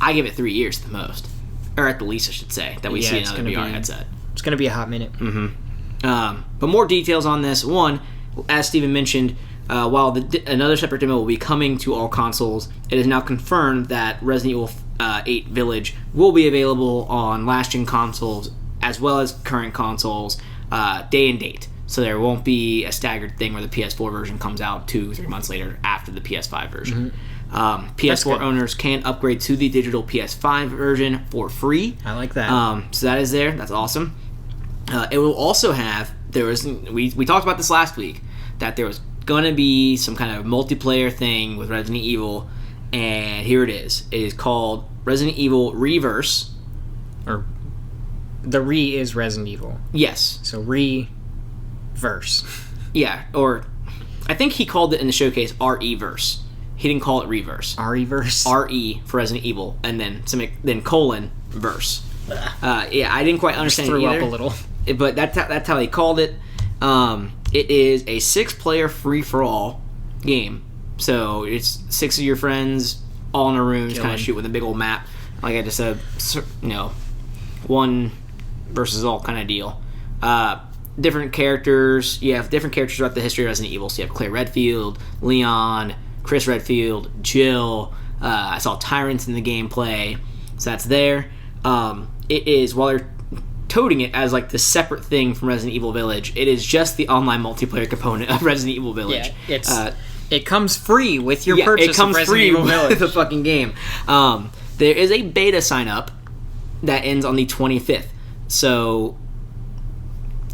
I give it 3 years at the most. Or at the least, I should say, that we see another VR headset. It's going to be a hot minute. But more details on this. One, as Steven mentioned, while another separate demo will be coming to all consoles, it is now confirmed that Resident Evil 8 Village will be available on last-gen consoles as well as current consoles day and date. So there won't be a staggered thing where the PS4 version comes out 2-3 months later after the PS5 version. PS4 owners can upgrade to the digital PS5 version for free. I like that. So that is there. That's awesome. It will also have... We talked about this last week, that there was going to be some kind of multiplayer thing with Resident Evil, and here it is. It is called Resident Evil Reverse. Or the Re is Resident Evil. Yes. So Reverse. Yeah, or I think he called it in the showcase RE-verse. He didn't call it Reverse. RE-verse? RE for Resident Evil, and then colon verse. Yeah, I didn't quite understand Threw it either. up a little. But that's how they called it. It is a 6-player free-for-all game. So it's 6 of your friends all in a room, just kind of shoot with a big old map. Like I just said, one versus all kind of deal. Different characters. You have different characters throughout the history of Resident Evil. So you have Claire Redfield, Leon, Chris Redfield, Jill. I saw Tyrants in the gameplay. So that's there. It is, while they're toting it as like the separate thing from Resident Evil Village, it is just the online multiplayer component of Resident Evil Village. Yeah, it comes free with your purchase of Resident Evil Village. With the fucking game. There is a beta sign up that ends on the 25th. So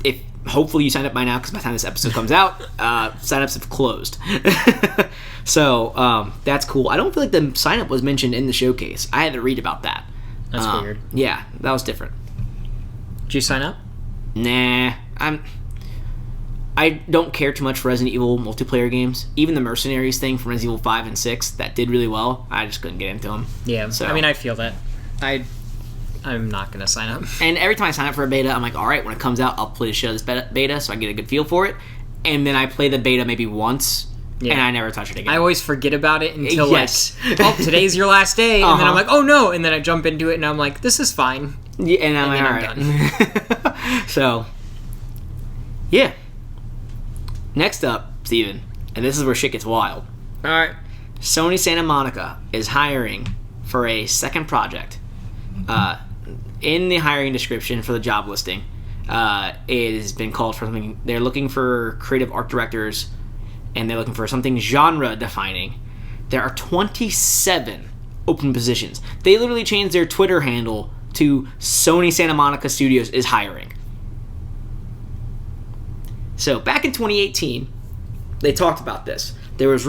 if hopefully you signed up by now, because by the time this episode comes out, signups have closed. So that's cool. I don't feel like the sign up was mentioned in the showcase. I had to read about that. That's weird. Yeah, that was different. Did you sign up? Nah, I don't care too much for Resident Evil multiplayer games. Even the Mercenaries thing from Resident Evil 5 and 6 that did really well, I just couldn't get into them. Yeah, so, I mean, I feel that. I'm not going to sign up. And every time I sign up for a beta, I'm like, all right, when it comes out, I'll play the shit out of this beta so I get a good feel for it. And then I play the beta maybe once, and I never touch it again. I always forget about it until, like, oh, today's your last day. And then I'm like, oh, no. And then I jump into it, and I'm like, this is fine. Yeah, and I'm like, all right. Done. So, yeah. Next up, Steven, and this is where shit gets wild. All right. Sony Santa Monica is hiring for a second project. In the hiring description for the job listing, it has been called for something. They're looking for creative art directors, and they're looking for something genre defining. There are 27 open positions. They literally changed their Twitter handle to Sony Santa Monica Studios is hiring. So back in 2018, they talked about this. There was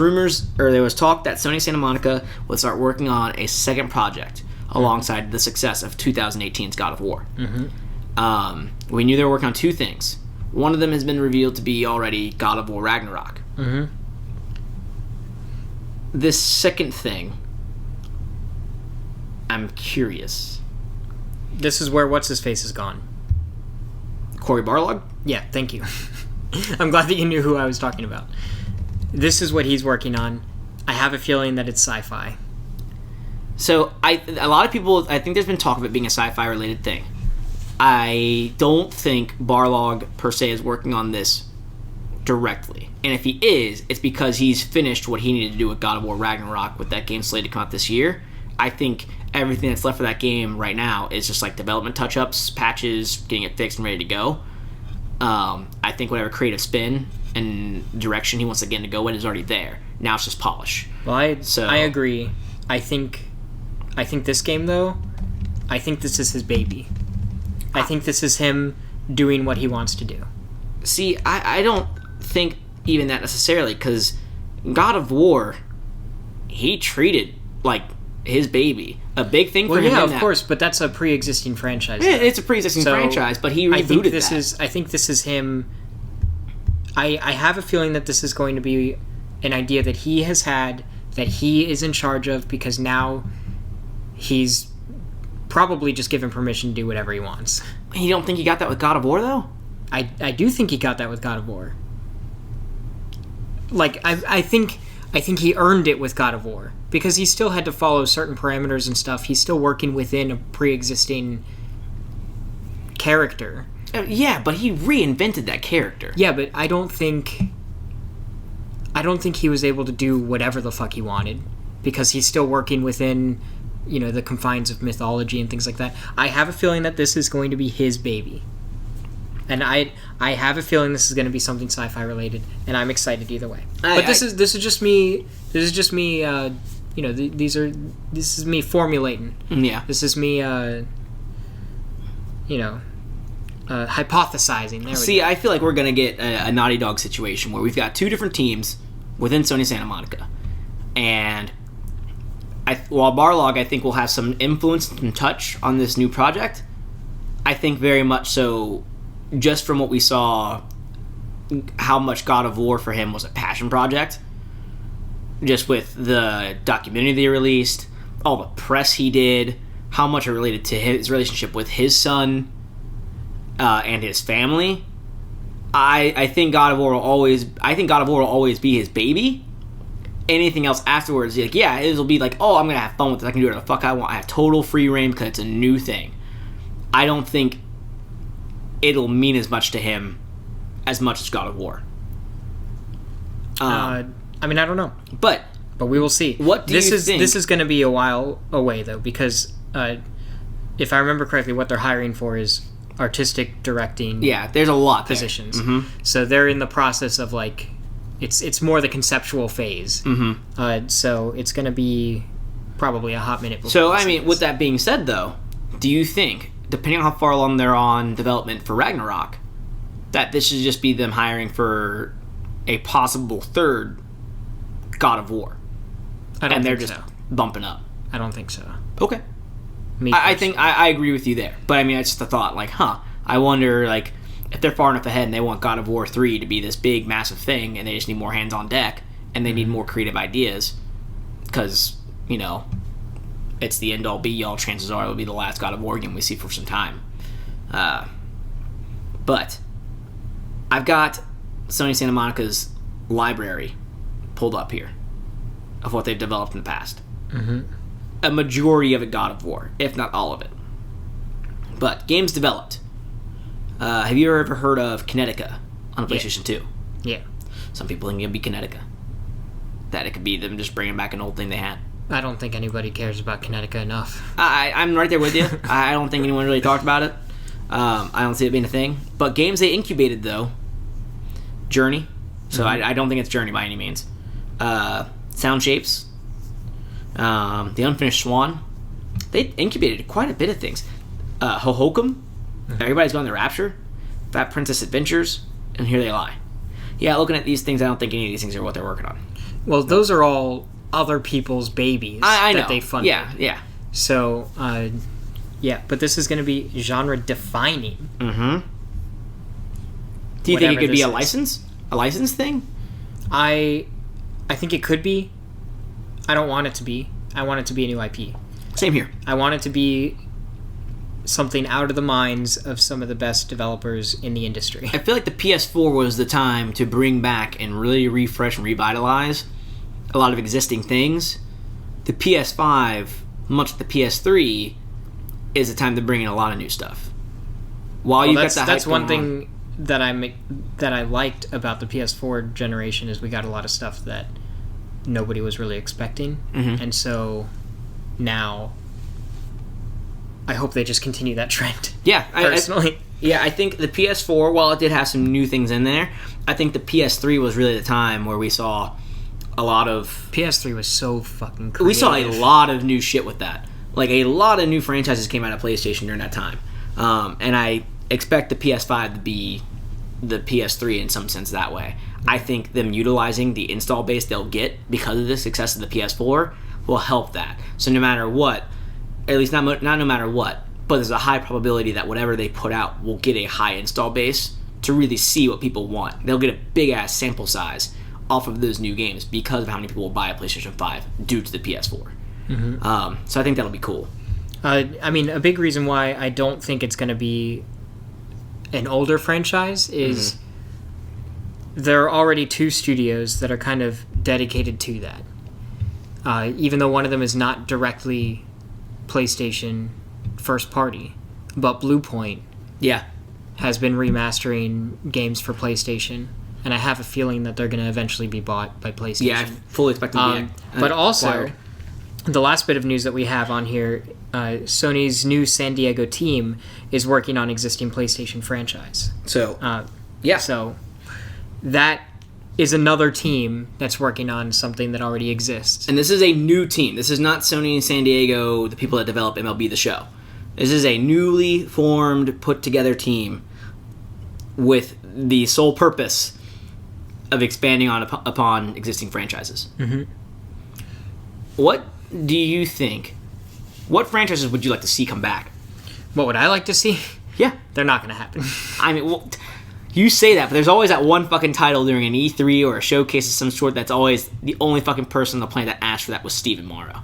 talk that Sony Santa Monica would start working on a second project alongside the success of 2018's God of War. Mm-hmm. We knew they were working on two things. One of them has been revealed to be already God of War Ragnarok. Mm-hmm. This second thing, I'm curious. This is where What's-His-Face is gone. Cory Barlog? Yeah, thank you. I'm glad that you knew who I was talking about. This is what he's working on. I have a feeling that it's sci-fi. So, a lot of people, I think there's been talk of it being a sci-fi related thing. I don't think Barlog, per se, is working on this directly. And if he is, it's because he's finished what he needed to do with God of War Ragnarok with that game slated to come out this year. I think everything that's left for that game right now is just like development touch-ups, patches, getting it fixed and ready to go. I think whatever creative spin and direction he wants to get to go in is already there. Now it's just polish. Well, I agree. I think this game, though, I think this is his baby. I think this is him doing what he wants to do. See, I don't think even that necessarily, because God of War, he treated like his baby. A big thing for him. Yeah, of course, but that's a pre-existing franchise. Yeah, it's a pre-existing franchise, but he rebooted I think this is him. I have a feeling that this is going to be an idea that he has had, that he is in charge of, because now he's probably just given permission to do whatever he wants. You don't think he got that with God of War, though? I do think he got that with God of War. Like, I think he earned it with God of War, because he still had to follow certain parameters and stuff. He's still working within a pre-existing character. Yeah, but he reinvented that character. Yeah, but I don't think he was able to do whatever the fuck he wanted, because he's still working within, the confines of mythology and things like that. I have a feeling that this is going to be his baby. And I have a feeling this is going to be something sci-fi related, and I'm excited either way. This is just me. This is just me. This is me formulating. Yeah. This is me. Hypothesizing. There we go. I feel like we're gonna get a Naughty Dog situation where we've got two different teams within Sony Santa Monica, and while Barlog, I think, will have some influence and touch on this new project, I think very much so. Just from what we saw, how much God of War for him was a passion project. Just with the documentary they released, all the press he did, how much it related to his relationship with his son and his family. I think God of War will always be his baby. Anything else afterwards, it'll be like, oh, I'm gonna have fun with this. I can do whatever the fuck I want. I have total free reign because it's a new thing. I don't think it'll mean as much to him as much as God of War. I don't know, but we will see. What do you think? This is going to be a while away, though, because if I remember correctly, what they're hiring for is artistic directing. Yeah, there's a lot positions. Mm-hmm. So they're in the process of it's more the conceptual phase. Mm-hmm. So it's going to be probably a hot minute before. So with that being said, though, do you think, depending on how far along they're on development for Ragnarok, that this should just be them hiring for a possible third God of War? And they're just bumping up. I don't think so. Okay. I think I agree with you there. But it's just a thought, I wonder, if they're far enough ahead and they want God of War 3 to be this big, massive thing, and they just need more hands on deck, and they need more creative ideas, because, you know, it's the end-all, be-all, chances are it'll be the last God of War game we see for some time. But I've got Sony Santa Monica's library pulled up here of what they've developed in the past. Mm-hmm. A majority of it God of War, if not all of it. But games developed. Have you ever heard of Kinetica on a PlayStation 2? Yeah. Some people think it'd be Kinetica. That it could be them just bringing back an old thing they had. I don't think anybody cares about Kinetica enough. I'm right there with you. I don't think anyone really talked about it. I don't see it being a thing. But games they incubated, though. Journey. So I don't think it's Journey by any means. Sound Shapes. The Unfinished Swan. They incubated quite a bit of things. Hohokum. Everybody's going to Rapture. Fat Princess Adventures. And here they lie. Yeah, looking at these things, I don't think any of these things are what they're working on. Well, those are all other people's babies I know. that they funded. Yeah. So, yeah, but this is going to be genre defining. Mm-hmm. Do you think it could be a license? A license thing? I think it could be. I don't want it to be. I want it to be a new IP. Same here. I want it to be something out of the minds of some of the best developers in the industry. I feel like the PS4 was the time to bring back and really refresh and revitalize a lot of existing things. The PS5, much like the PS3, is the time to bring in a lot of new stuff. While that's one thing that I liked about the PS4 generation is we got a lot of stuff that nobody was really expecting, and so now I hope they just continue that trend. Yeah, personally. I think the PS4, while it did have some new things in there, I think the PS3 was really the time where we saw a lot of... PS3 was so fucking creative. We saw a lot of new shit with that. Like, a lot of new franchises came out of PlayStation during that time. And I expect the PS5 to be the PS3 in some sense that way. I think them utilizing the install base they'll get because of the success of the PS4 will help that. So no matter what, at least not no matter what, but there's a high probability that whatever they put out will get a high install base to really see what people want. They'll get a big-ass sample size off of those new games because of how many people will buy a PlayStation 5 due to the PS4. So I think that'll be cool. I mean, a big reason why I don't think it's going to be an older franchise is there are already two studios that are kind of dedicated to that. Even though one of them is not directly PlayStation first party, but Bluepoint has been remastering games for PlayStation, and I have a feeling that they're going to eventually be bought by PlayStation. Yeah, I fully expect them to be but also, acquired. The last bit of news that we have on here, Sony's new San Diego team is working on existing PlayStation franchise. So, So that is another team that's working on something that already exists. And this is a new team. This is not Sony and San Diego, the people that develop MLB The Show. This is a newly formed, put-together team with the sole purpose of expanding upon existing franchises. What do you think? What franchises would you like to see come back? What would I like to see? Yeah. They're not going to happen. I mean, well, you say that, but there's always that one fucking title during an E3 or a showcase of some sort that's always the only fucking person on the planet that asked for that was Stephen Morrow.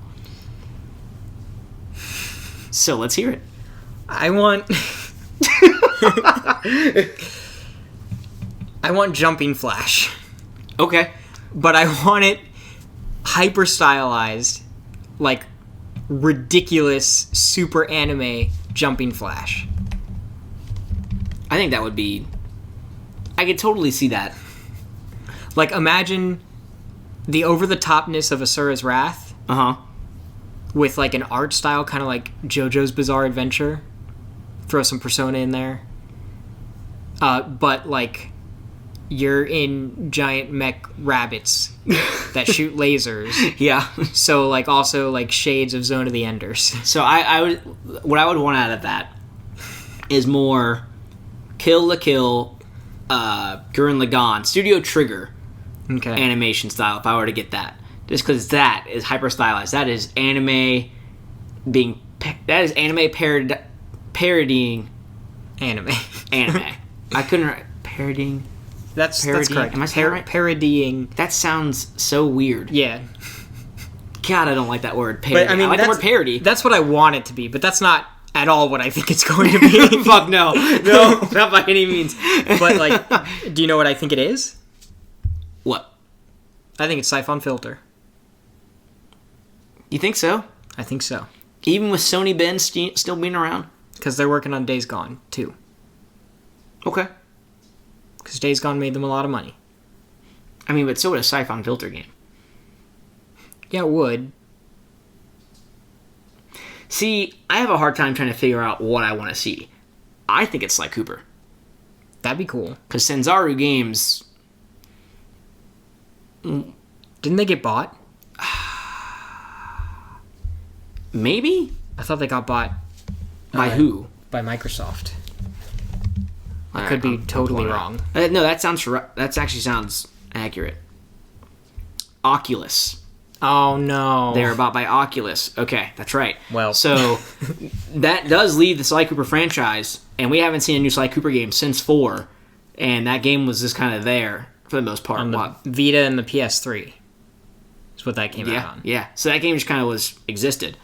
So let's hear it. I want... I want Jumping Flash. Okay. But I want it hyper stylized, like ridiculous super anime Jumping Flash. I think that would be... I could totally see that. Like, imagine the over-the-topness of Asura's Wrath with, like, an art style kind of like JoJo's Bizarre Adventure. Throw some Persona in there. But, like, you're in giant mech rabbits that shoot lasers. Yeah. So, like, also, like, shades of Zone of the Enders. So what I would want out of that is more Kill la Kill, Gurren Lagann, Studio Trigger animation style, if I were to get that. Just because that is hyper stylized. That is anime parodying Anime. anime. I couldn't write parodying. That's Parodying. correct. Am I saying it right? Parodying. That sounds so weird. Yeah. God, I don't like that word. Parody. But I mean, I like the word parody. That's what I want it to be, but that's not at all what I think it's going to be. Fuck no. No, not by any means. But like, do you know what I think it is? What? I think it's Siphon Filter. You think so? I think so. Even with Sony Ben still being around? Because they're working on Days Gone, too. Okay. Because Days Gone made them a lot of money. I mean, but so would a Siphon Filter game. Yeah, it would. See, I have a hard time trying to figure out what I want to see. I think it's Sly Cooper. That'd be cool. Because Sanzaru Games... Didn't they get bought? Maybe? I thought they got bought By who? by Microsoft. I Alright, could be I'm totally pulling it wrong. up. No, that actually sounds accurate. Oculus. Oh no. They were bought by Oculus. Okay, that's right. Well. So that does leave the Sly Cooper franchise, and we haven't seen a new Sly Cooper game since 4, and that game was just kind of there for the most part. on the Vita and the PS3 is what that came out on. Yeah. So that game just kind of existed.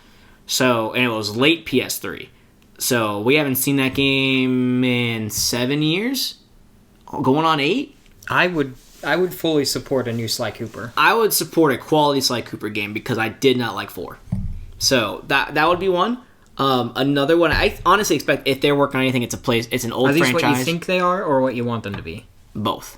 So, and it was late PS3. So we haven't seen that game in 7 years, going on 8. I would fully support a new Sly Cooper. I would support a quality Sly Cooper game because I did not like 4. So that would be one. Another one, I honestly expect if they're working on anything, it's an old Are these franchise. what you think they are, or what you want them to be? Both.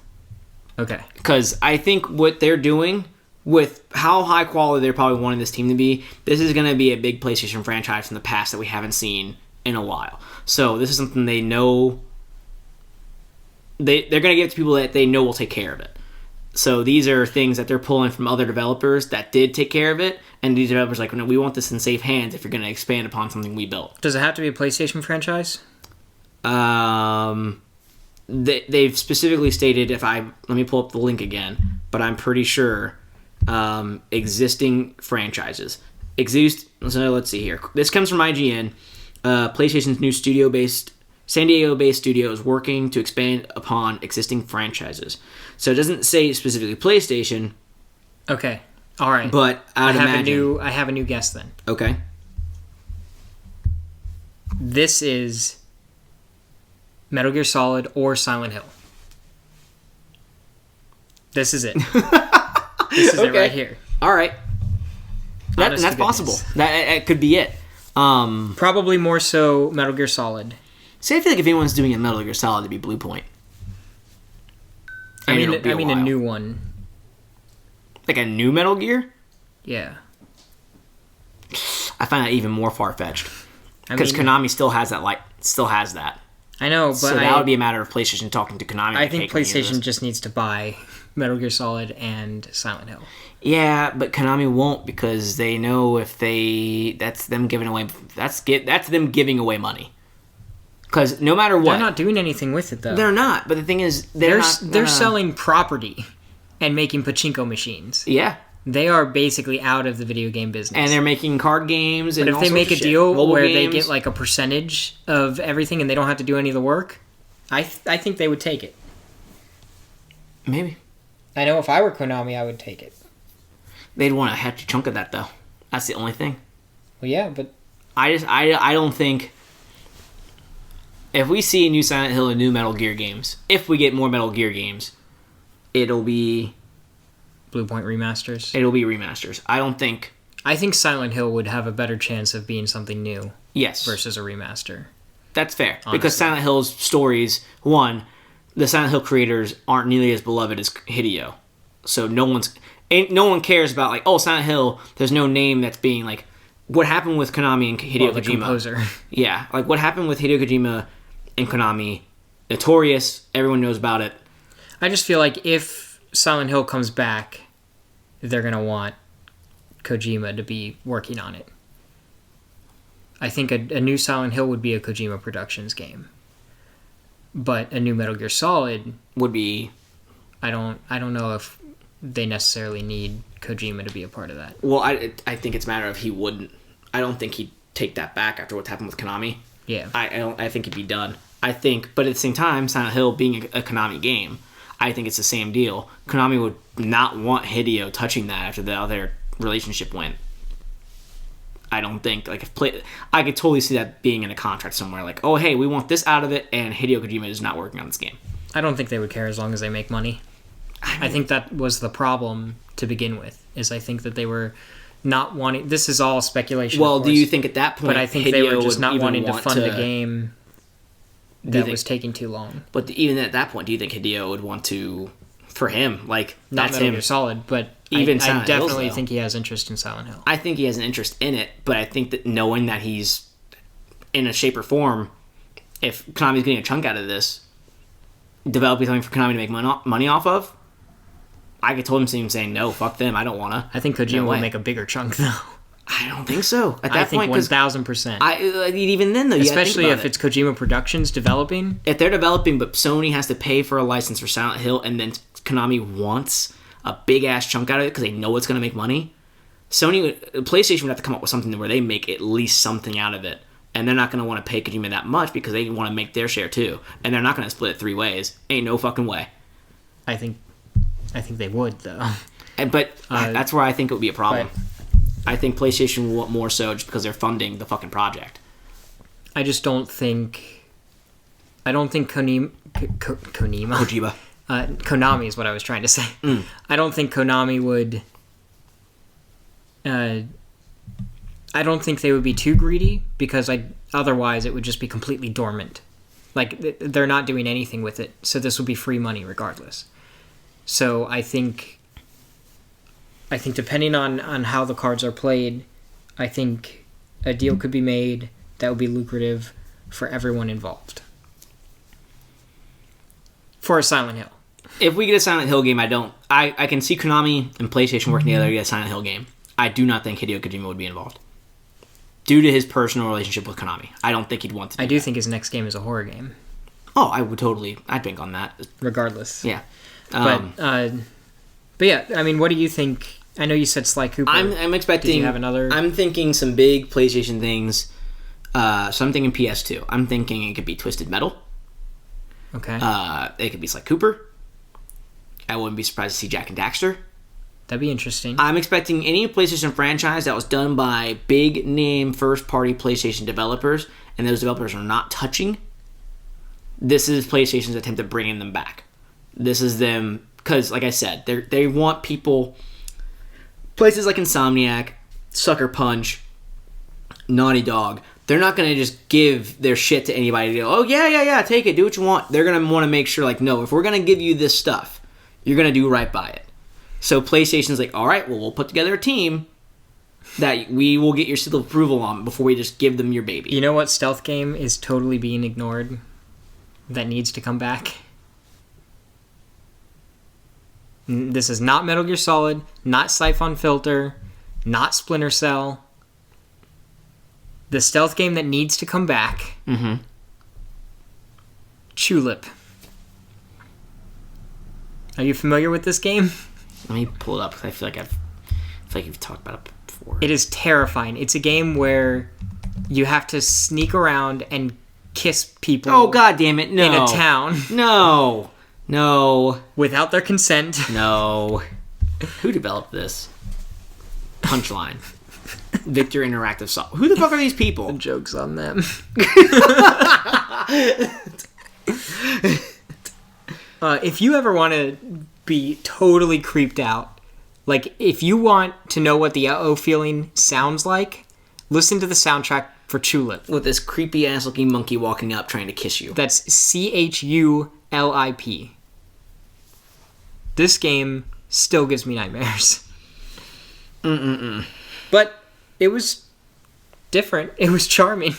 Okay. Because I think what they're doing with how high quality they're probably wanting this team to be, this is going to be a big PlayStation franchise from the past that we haven't seen in a while. So this is something they know they're going to give it to people that they know will take care of it. So these are things that they're pulling from other developers that did take care of it, and these developers are like, no, we want this in safe hands if you're going to expand upon something we built. Does it have to be a PlayStation franchise? They've specifically stated, let me pull up the link again, but I'm pretty sure existing franchises. So let's see here. This comes from IGN. PlayStation's new San Diego-based studio is working to expand upon existing franchises. So it doesn't say specifically PlayStation. Okay. All right. But I have a new guess then. Okay. This is Metal Gear Solid or Silent Hill. This is it. This is it right here. All right. That's possible. That could be it. Probably more so Metal Gear Solid. See, I feel like if anyone's doing a Metal Gear Solid, it'd be Blue Point. I mean a new one. Like a new Metal Gear? Yeah. I find that even more far-fetched. Because Konami still has that. I know, but so that would be a matter of PlayStation talking to Konami. I think PlayStation just needs to buy Metal Gear Solid and Silent Hill. Yeah, but Konami won't because they know that's them giving away money. Because no matter what, they're not doing anything with it though. They're not. But the thing is, they're selling property and making pachinko machines. Yeah. They are basically out of the video game business. And they're making card games and but if all they sorts make of a shit. deal Mobile where games. they get like a percentage of everything and they don't have to do any of the work, I think they would take it. Maybe. I know if I were Konami, I would take it. They'd want a hefty chunk of that though. That's the only thing. Well, yeah, but I don't think if we see a new Silent Hill and new Metal Gear games, if we get more Metal Gear games, it'll be Blue Point remasters. It'll be remasters. I think Silent Hill would have a better chance of being something new. Yes. Versus a remaster. That's fair. Honestly. Because Silent Hill's stories, one, the Silent Hill creators aren't nearly as beloved as Hideo. So no one cares about like, oh, Silent Hill, there's no name that's being like what happened with Konami and Hideo the Kojima. Composer. Yeah. Like what happened with Hideo Kojima and Konami, notorious, everyone knows about it. I just feel like if Silent Hill comes back, they're going to want Kojima to be working on it. I think a new Silent Hill would be a Kojima Productions game. But a new Metal Gear Solid would be I don't know if they necessarily need Kojima to be a part of that. Well, I think it's a matter of he wouldn't. I don't think he'd take that back after what's happened with Konami. Yeah. I think he'd be done. I think, but at the same time, Silent Hill being a Konami game, I think it's the same deal. Konami would not want Hideo touching that after their relationship went. I don't think, like, I could totally see that being in a contract somewhere. Like, oh, hey, we want this out of it, and Hideo Kojima is not working on this game. I don't think they would care as long as they make money. I think that was the problem to begin with, is I think that they were not wanting... This is all speculation, well, do you think at that point, but I think Hideo they were just not would wanting to want fund a game that was taking too long. But even at that point, do you think Hideo would want to... For him, like, not that's Metal him. Gear Solid, but Even I Silent definitely Hills, though. think he has interest in Silent Hill. I think he has an interest in it, but I think that knowing that he's in a shape or form, if Konami's getting a chunk out of this, developing something for Konami to make money off of, I could totally see him saying, no, fuck them, I don't want to. I think Kojima will make a bigger chunk, though. I don't think so. At that I think point, 1,000%. even then, though, you Especially gotta think if it's Kojima Productions developing. if they're developing, but Sony has to pay for a license for Silent Hill, and then Konami wants a big ass chunk out of it because they know it's going to make money. PlayStation would have to come up with something where they make at least something out of it, and they're not going to want to pay Kojima that much because they want to make their share too, and they're not going to split it 3 ways. Ain't no fucking way. I think they would, though. But that's where I think it would be a problem. Right. I think PlayStation will want more so just because they're funding the fucking project. I just don't think... I don't think Konami... Kojima. Konami is what I was trying to say. I don't think Konami would... I don't think they would be too greedy, because otherwise it would just be completely dormant. Like, they're not doing anything with it, so this would be free money regardless. So I think depending on how the cards are played, I think a deal could be made that would be lucrative for everyone involved. For a Silent Hill. If we get a Silent Hill game, I can see Konami and PlayStation working together to get a Silent Hill game. I do not think Hideo Kojima would be involved. Due to his personal relationship with Konami. I don't think he'd want to I do think his next game is a horror game. Oh, I'd think on that. Regardless. Yeah. But yeah, I mean, what do you think? I know you said Sly Cooper. I'm expecting... Did you have another? I'm thinking some big PlayStation things. So I'm thinking PS2. I'm thinking it could be Twisted Metal. Okay. It could be Sly Cooper. I wouldn't be surprised to see Jak and Daxter. That'd be interesting. I'm expecting any PlayStation franchise that was done by big name first party PlayStation developers, and those developers are not touching. This is PlayStation's attempt at bringing them back. This is them, because like I said, they want people, places like Insomniac, Sucker Punch, Naughty Dog. They're not going to just give their shit to anybody to go, oh yeah, take it, do what you want. They're going to want to make sure, like, no, if we're going to give you this stuff, you're going to do right by it. So PlayStation's like, all right, well, we'll put together a team that we will get your seal of approval on before we just give them your baby. You know what stealth game is totally being ignored that needs to come back? This is not Metal Gear Solid, not Siphon Filter, not Splinter Cell. The stealth game that needs to come back. Mm-hmm. Tulip. Are you familiar with this game? Let me pull it up because I feel like you've talked about it before. It is terrifying. It's a game where you have to sneak around and kiss people. Oh, God damn it, no. In a town. No. Without their consent. No. Who developed this? Punchline. Victor Interactive Software. Who the fuck are these people? Joke's on them. If you ever want to be totally creeped out, like if you want to know what the uh-oh feeling sounds like, listen to the soundtrack for Tulip. With this creepy ass looking monkey walking up trying to kiss you. That's CHULIP. This game still gives me nightmares. But it was different. It was charming.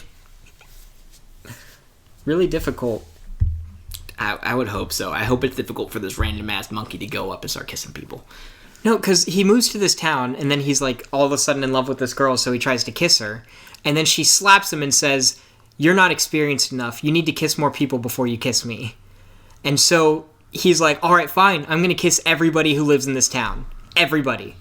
Really difficult. I would hope so. I hope it's difficult for this random ass monkey to go up and start kissing people. No, because he moves to this town, and then he's like all of a sudden in love with this girl, so he tries to kiss her. And then she slaps him and says, "You're not experienced enough. You need to kiss more people before you kiss me." And so he's like, all right, fine. I'm going to kiss everybody who lives in this town. Everybody.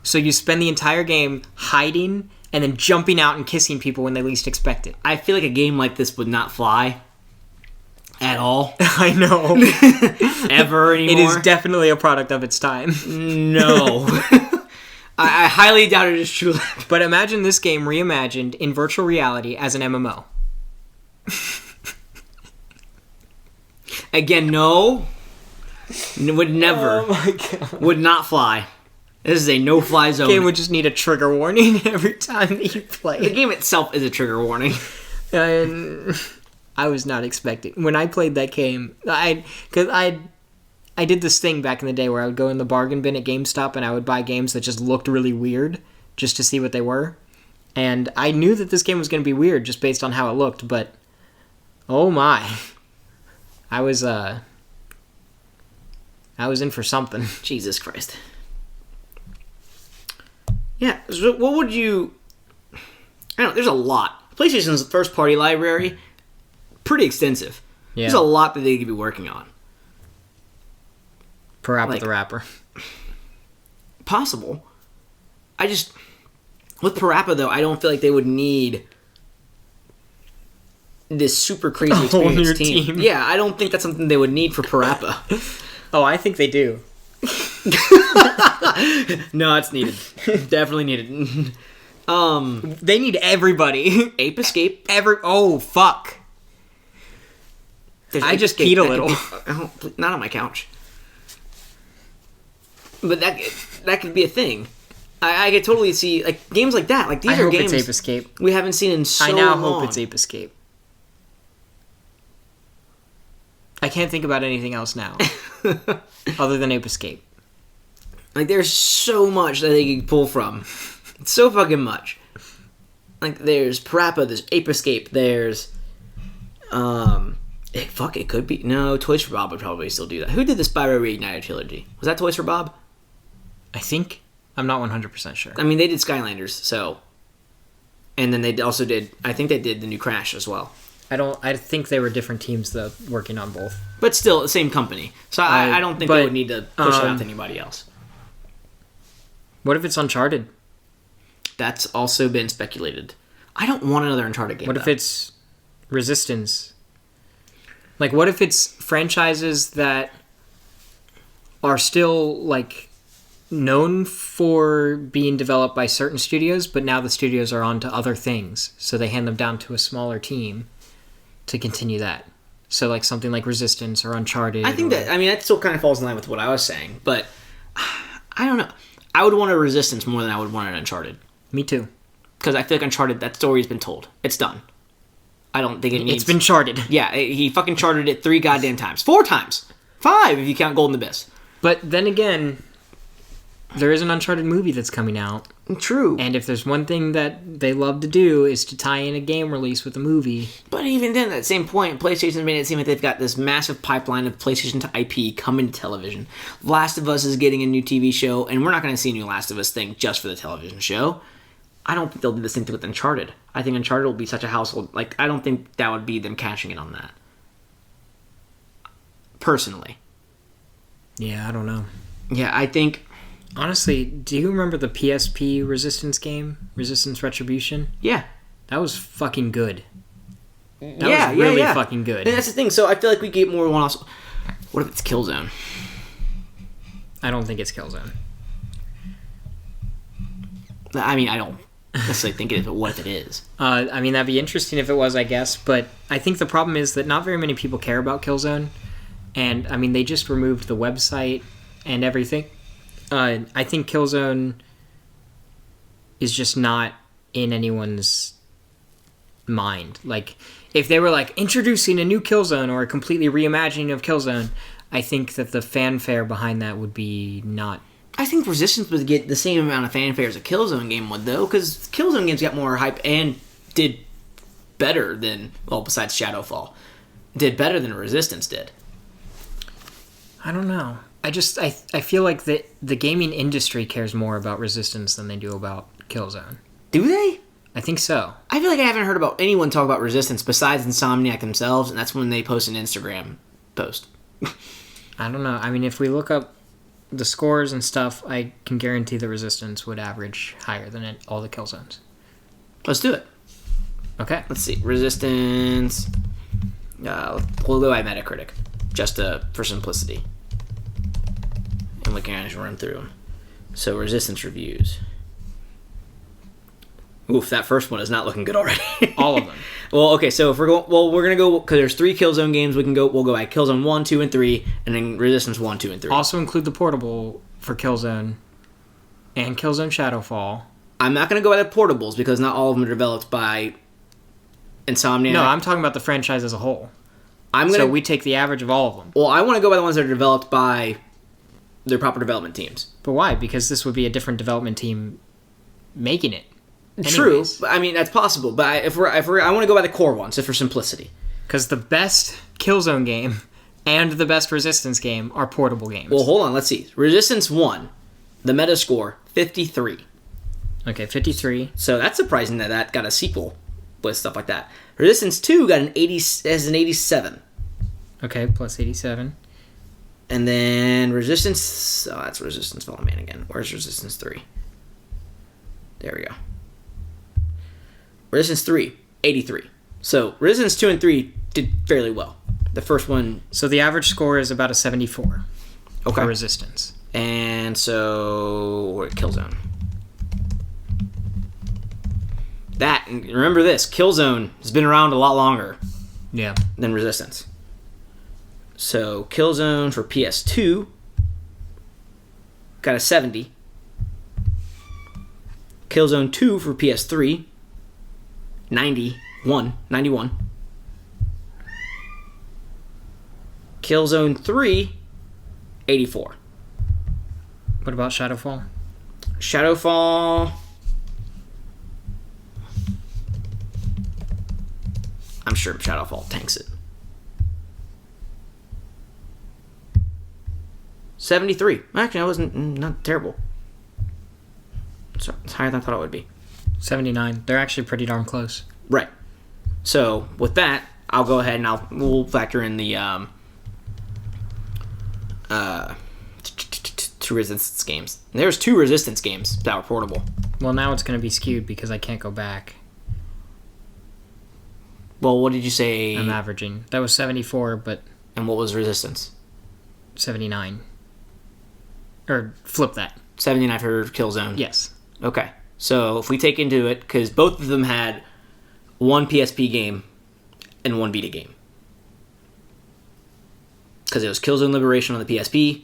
So you spend the entire game hiding and then jumping out and kissing people when they least expect it. I feel like a game like this would not fly at all. I know. Ever anymore. It is definitely a product of its time. No. I highly doubt it is true. But imagine this game reimagined in virtual reality as an MMO. Again, no. Would never. Oh my god. Would not fly. This is a no-fly zone. Game would just need a trigger warning every time that you play. The game itself is a trigger warning. And I was not expecting when I played that game. I did this thing back in the day where I would go in the bargain bin at GameStop and I would buy games that just looked really weird just to see what they were. And I knew that this game was going to be weird just based on how it looked, but oh my. I was in for something. Jesus Christ. Yeah, so what would you... I don't know, there's a lot. PlayStation's first-party library, pretty extensive. Yeah. There's a lot that they could be working on. Parappa the Rapper. Possible. I just... With Parappa, though, I don't feel like they would need this super crazy whole new experienced team. Yeah, I don't think that's something they would need for Parappa. Oh, I think they do. No, it's needed. Definitely needed. They need everybody. Ape Escape. Oh, fuck. There's I Ape just Escape. peed a little. Not on my couch. But that could be a thing. I could totally see like games like that. Like these I are hope games it's Ape Escape. we haven't seen in so I now long. hope it's Ape Escape. I can't think about anything else now. Other than Ape Escape. Like there's so much that they can pull from. It's so fucking much. Like there's Parappa, there's Ape Escape, there's it could be Toys for Bob would probably still do that. Who did the Spyro Reignited trilogy? Was that Toys for Bob? I think. I'm not 100% sure. I mean, they did Skylanders, so. And then they also did. I think they did the new Crash as well. I think they were different teams though, working on both. But still, the same company. So I don't think they would need to push it out to anybody else. What if it's Uncharted? That's also been speculated. I don't want another Uncharted game. What if it's Resistance? Like, what if it's franchises that are still, like, known for being developed by certain studios, but now the studios are on to other things, so they hand them down to a smaller team to continue that. So, like, something like Resistance or Uncharted. I think that still kind of falls in line with what I was saying, but I don't know. I would want a Resistance more than I would want an Uncharted. Me too. Because I feel like Uncharted, that story has been told. It's done. I don't think it needs... It's been charted. Yeah, he fucking charted it 3 goddamn times. 4 times. 5 if you count Golden Abyss. But then again, there is an Uncharted movie that's coming out. True. And if there's one thing that they love to do is to tie in a game release with a movie. But even then, at that same point, PlayStation's made it seem like they've got this massive pipeline of PlayStation to IP coming to television. Last of Us is getting a new TV show, and we're not going to see a new Last of Us thing just for the television show. I don't think they'll do the same thing with Uncharted. I think Uncharted will be such a household... Like, I don't think that would be them cashing in on that. Personally. Yeah, I don't know. Yeah, I think... Honestly, do you remember the PSP Resistance game? Resistance Retribution? Yeah. That was fucking good. That was really fucking good. And that's the thing. So I feel like we get more one-offs. What if it's Killzone? I don't think it's Killzone. I mean, I don't necessarily think it is, but what if it is? I mean, that'd be interesting if it was, I guess. But I think the problem is that not very many people care about Killzone. And, I mean, they just removed the website and everything. I think Killzone is just not in anyone's mind. Like, if they were like introducing a new Killzone or a completely reimagining of Killzone, I think that the fanfare behind that would be not. I think Resistance would get the same amount of fanfare as a Killzone game would, though, because Killzone games got more hype and did better than, well, besides Shadowfall, did better than Resistance did. I don't know. I feel like the gaming industry cares more about Resistance than they do about Killzone. Do they? I think so. I feel like I haven't heard about anyone talk about Resistance besides Insomniac themselves, and that's when they post an Instagram post. I don't know. I mean, if we look up the scores and stuff, I can guarantee the Resistance would average higher than all the Killzones. Let's do it. Okay. Let's see. Resistance We'll go by Metacritic, just for simplicity. And we can just run through them. So, Resistance reviews. Oof, that first one is not looking good already. All of them. Well, okay, so if we're going, we're gonna go because there's 3 Killzone games. We'll go by Killzone 1, 2, and 3, and then Resistance 1, 2, and 3. Also include the portable for Killzone and Killzone Shadowfall. I'm not gonna go by the portables because not all of them are developed by Insomniac. No, I'm talking about the franchise as a whole. I'm gonna. So we take the average of all of them. Well, I want to go by the ones that are developed by their proper development teams. But why? Because this would be a different development team making it. True. Anyways. I mean, that's possible. But if I want to go by the core ones, just for simplicity. Because the best Killzone game and the best Resistance game are portable games. Well, hold on. Let's see. Resistance 1, the Metascore, 53. Okay, 53. So that's surprising that got a sequel with stuff like that. Resistance 2 got an 87. Okay, plus 87. And then Resistance... Oh, that's Resistance Fallen Man again. Where's Resistance 3? There we go. Resistance 3, 83. So Resistance 2 and 3 did fairly well. The first one... So the average score is about a 74 Okay. for Resistance. And so... We're at Killzone. Remember this, Killzone has been around a lot longer Yeah. than Resistance. So Killzone for PS2 got a 70. Killzone 2 for PS3, 91. Killzone 3, 84. What about Shadowfall? Shadowfall... I'm sure Shadowfall tanks it. 73. Actually, that wasn't not terrible. So it's higher than I thought it would be. 79. They're actually pretty darn close. Right. So with that, I'll go ahead and we'll factor in the two Resistance games. And there's 2 Resistance games that were portable. Well, now it's going to be skewed because I can't go back. Well, what did you say? I'm averaging. That was 74, but And what was Resistance? 79. Or flip that. 79 for Killzone. Yes. Okay. So if we take into it, because both of them had one PSP game and one Vita game. Because it was Killzone Liberation on the PSP,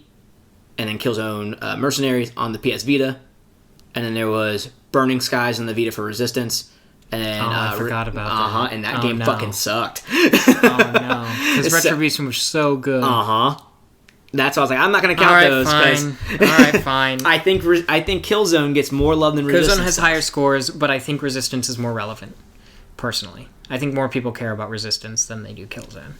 and then Killzone Mercenaries on the PS Vita, and then there was Burning Skies on the Vita for Resistance, and then I forgot about that. And that game fucking sucked. Oh no, because Retribution was so good. That's why I was like, I'm not gonna count those. All right, fine. I think Killzone gets more love than Resistance. Killzone has higher scores, but I think Resistance is more relevant. Personally, I think more people care about Resistance than they do Killzone.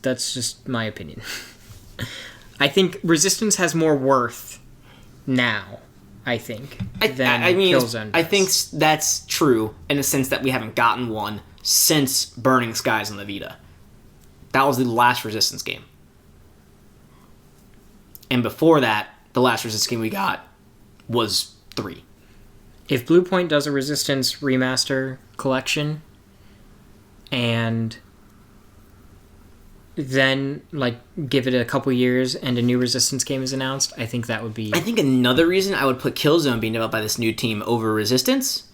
That's just my opinion. I think Resistance has more worth now. I think than Killzone does. I think that's true in the sense that we haven't gotten one since Burning Skies on the Vita. That was the last Resistance game. And before that, the last Resistance game we got was 3. If Bluepoint does a Resistance remaster collection and then give it a couple years and a new Resistance game is announced, I think that would be... I think another reason I would put Killzone being developed by this new team over Resistance,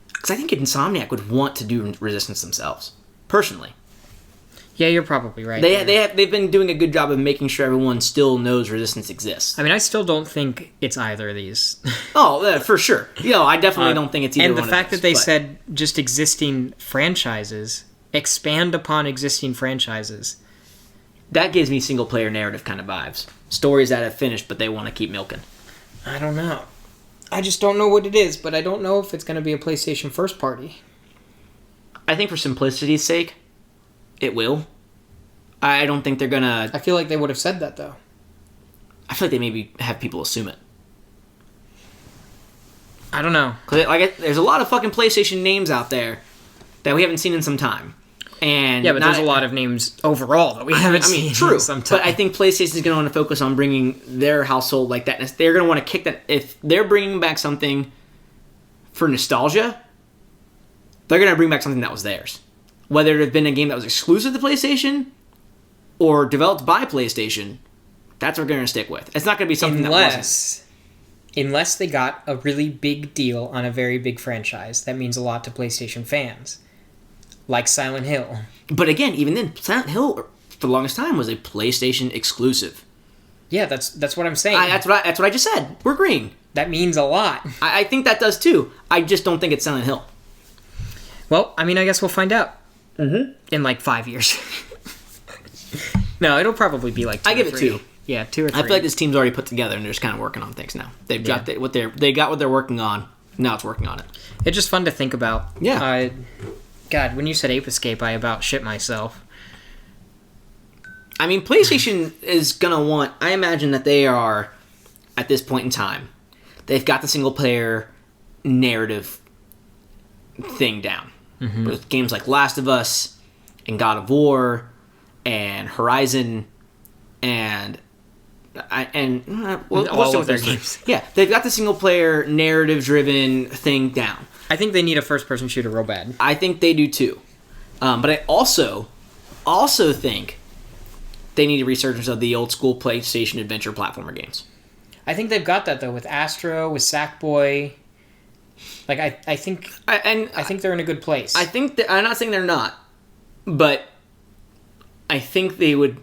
because I think Insomniac would want to do Resistance themselves, personally. Yeah, you're probably right. They've been doing a good job of making sure everyone still knows Resistance exists. I mean, I still don't think it's either of these. Oh, for sure. I definitely don't think it's either one of these. And the fact that they said just existing franchises, expand upon existing franchises. That gives me single-player narrative kind of vibes. Stories that have finished, but they want to keep milking. I don't know. I just don't know what it is, but I don't know if it's going to be a PlayStation first party. I think for simplicity's sake, it will. I don't think they're going to... I feel like they would have said that, though. I feel like they maybe have people assume it. I don't know. Because there's a lot of fucking PlayStation names out there that we haven't seen in some time. And yeah, but there's a lot of names overall that we haven't seen. True. In some time. But I think PlayStation is going to want to focus on bringing their household like that. They're going to want to kick that. If they're bringing back something for nostalgia, they're going to bring back something that was theirs. Whether it had been a game that was exclusive to PlayStation or developed by PlayStation, that's what we're going to stick with. It's not going to be something that wasn't. Unless they got a really big deal on a very big franchise that means a lot to PlayStation fans, like Silent Hill. But again, even then, Silent Hill, for the longest time, was a PlayStation exclusive. Yeah, that's what I'm saying. That's what I just said. We're agreeing. That means a lot. I think that does too. I just don't think it's Silent Hill. Well, I mean, I guess we'll find out in like 5 years. No, it'll probably be like 2 I give or it 3. 2. Yeah, 2 or 3. I feel like this team's already put together and they're just kind of working on things now. They've got they got what they're working on. Now it's working on it. It's just fun to think about. Yeah. God, when you said Ape Escape, I about shit myself. I mean, PlayStation is going to want... I imagine that they are, at this point in time, they've got the single-player narrative thing down. Mm-hmm. With games like Last of Us and God of War and Horizon and all of their games. Yeah, they've got the single-player narrative-driven thing down. I think they need a first-person shooter real bad. I think they do too. But I also think they need a resurgence of the old-school PlayStation adventure platformer games. I think they've got that, though, with Astro, with Sackboy. Like, I think they're in a good place. I think that, I'm not saying they're not, but I think they would...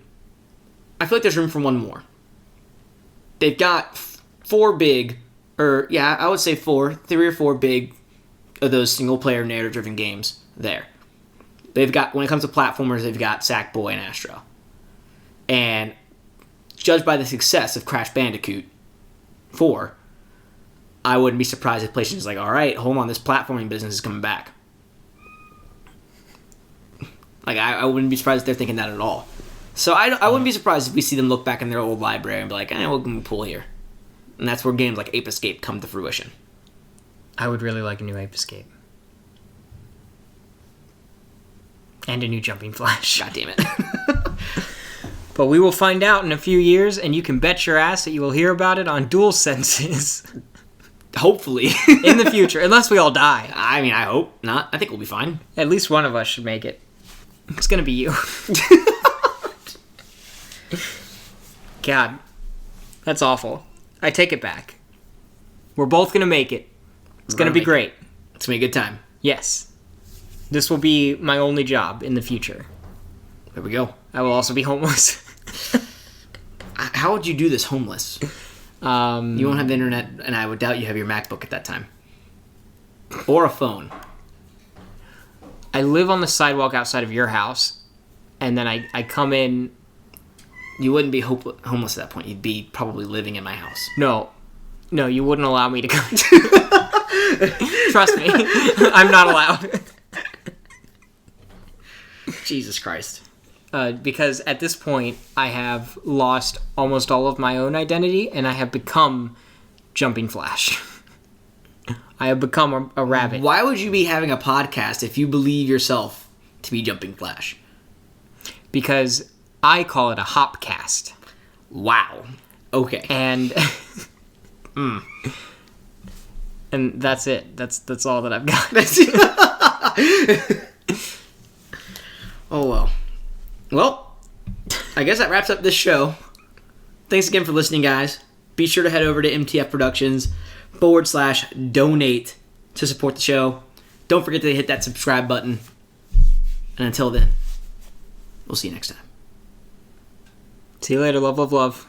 I feel like there's room for one more. They've got 4 big, I would say 3 or 4 big of those single-player narrative-driven games there. They've got, when it comes to platformers, they've got Sackboy and Astro. And judged by the success of Crash Bandicoot 4, I wouldn't be surprised if PlayStation's like, all right, hold on, this platforming business is coming back. Like, I wouldn't be surprised if they're thinking that at all. So I wouldn't be surprised if we see them look back in their old library and be like, what can we pull here? And that's where games like Ape Escape come to fruition. I would really like a new Ape Escape. And a new Jumping Flash. God damn it. But we will find out in a few years, and you can bet your ass that you will hear about it on Dual Senses. Hopefully. In the future, unless we all die. I mean, I hope not. I think we'll be fine. At least one of us should make it. It's gonna be you. God. That's awful. I take it back. We're both gonna make it. It's gonna be great. It's gonna be a good time. Yes. This will be my only job in the future. There we go. I will also be homeless. How would you do this homeless? You won't have the internet, and I would doubt you have your MacBook at that time. Or a phone. I live on the sidewalk outside of your house, and then I come in. You wouldn't be homeless at that point. You'd be probably living in my house. No, you wouldn't allow me to come. Trust me, I'm not allowed. Jesus Christ. Because at this point, I have lost almost all of my own identity, and I have become Jumping Flash. I have become a rabbit. Why would you be having a podcast if you believe yourself to be Jumping Flash? Because I call it a hopcast. Wow. Okay. And and that's it. That's all that I've got. Oh, well. Well, I guess that wraps up this show. Thanks again for listening, guys. Be sure to head over to MTF Productions /donate to support the show. Don't forget to hit that subscribe button. And until then, we'll see you next time. See you later. Love, love, love.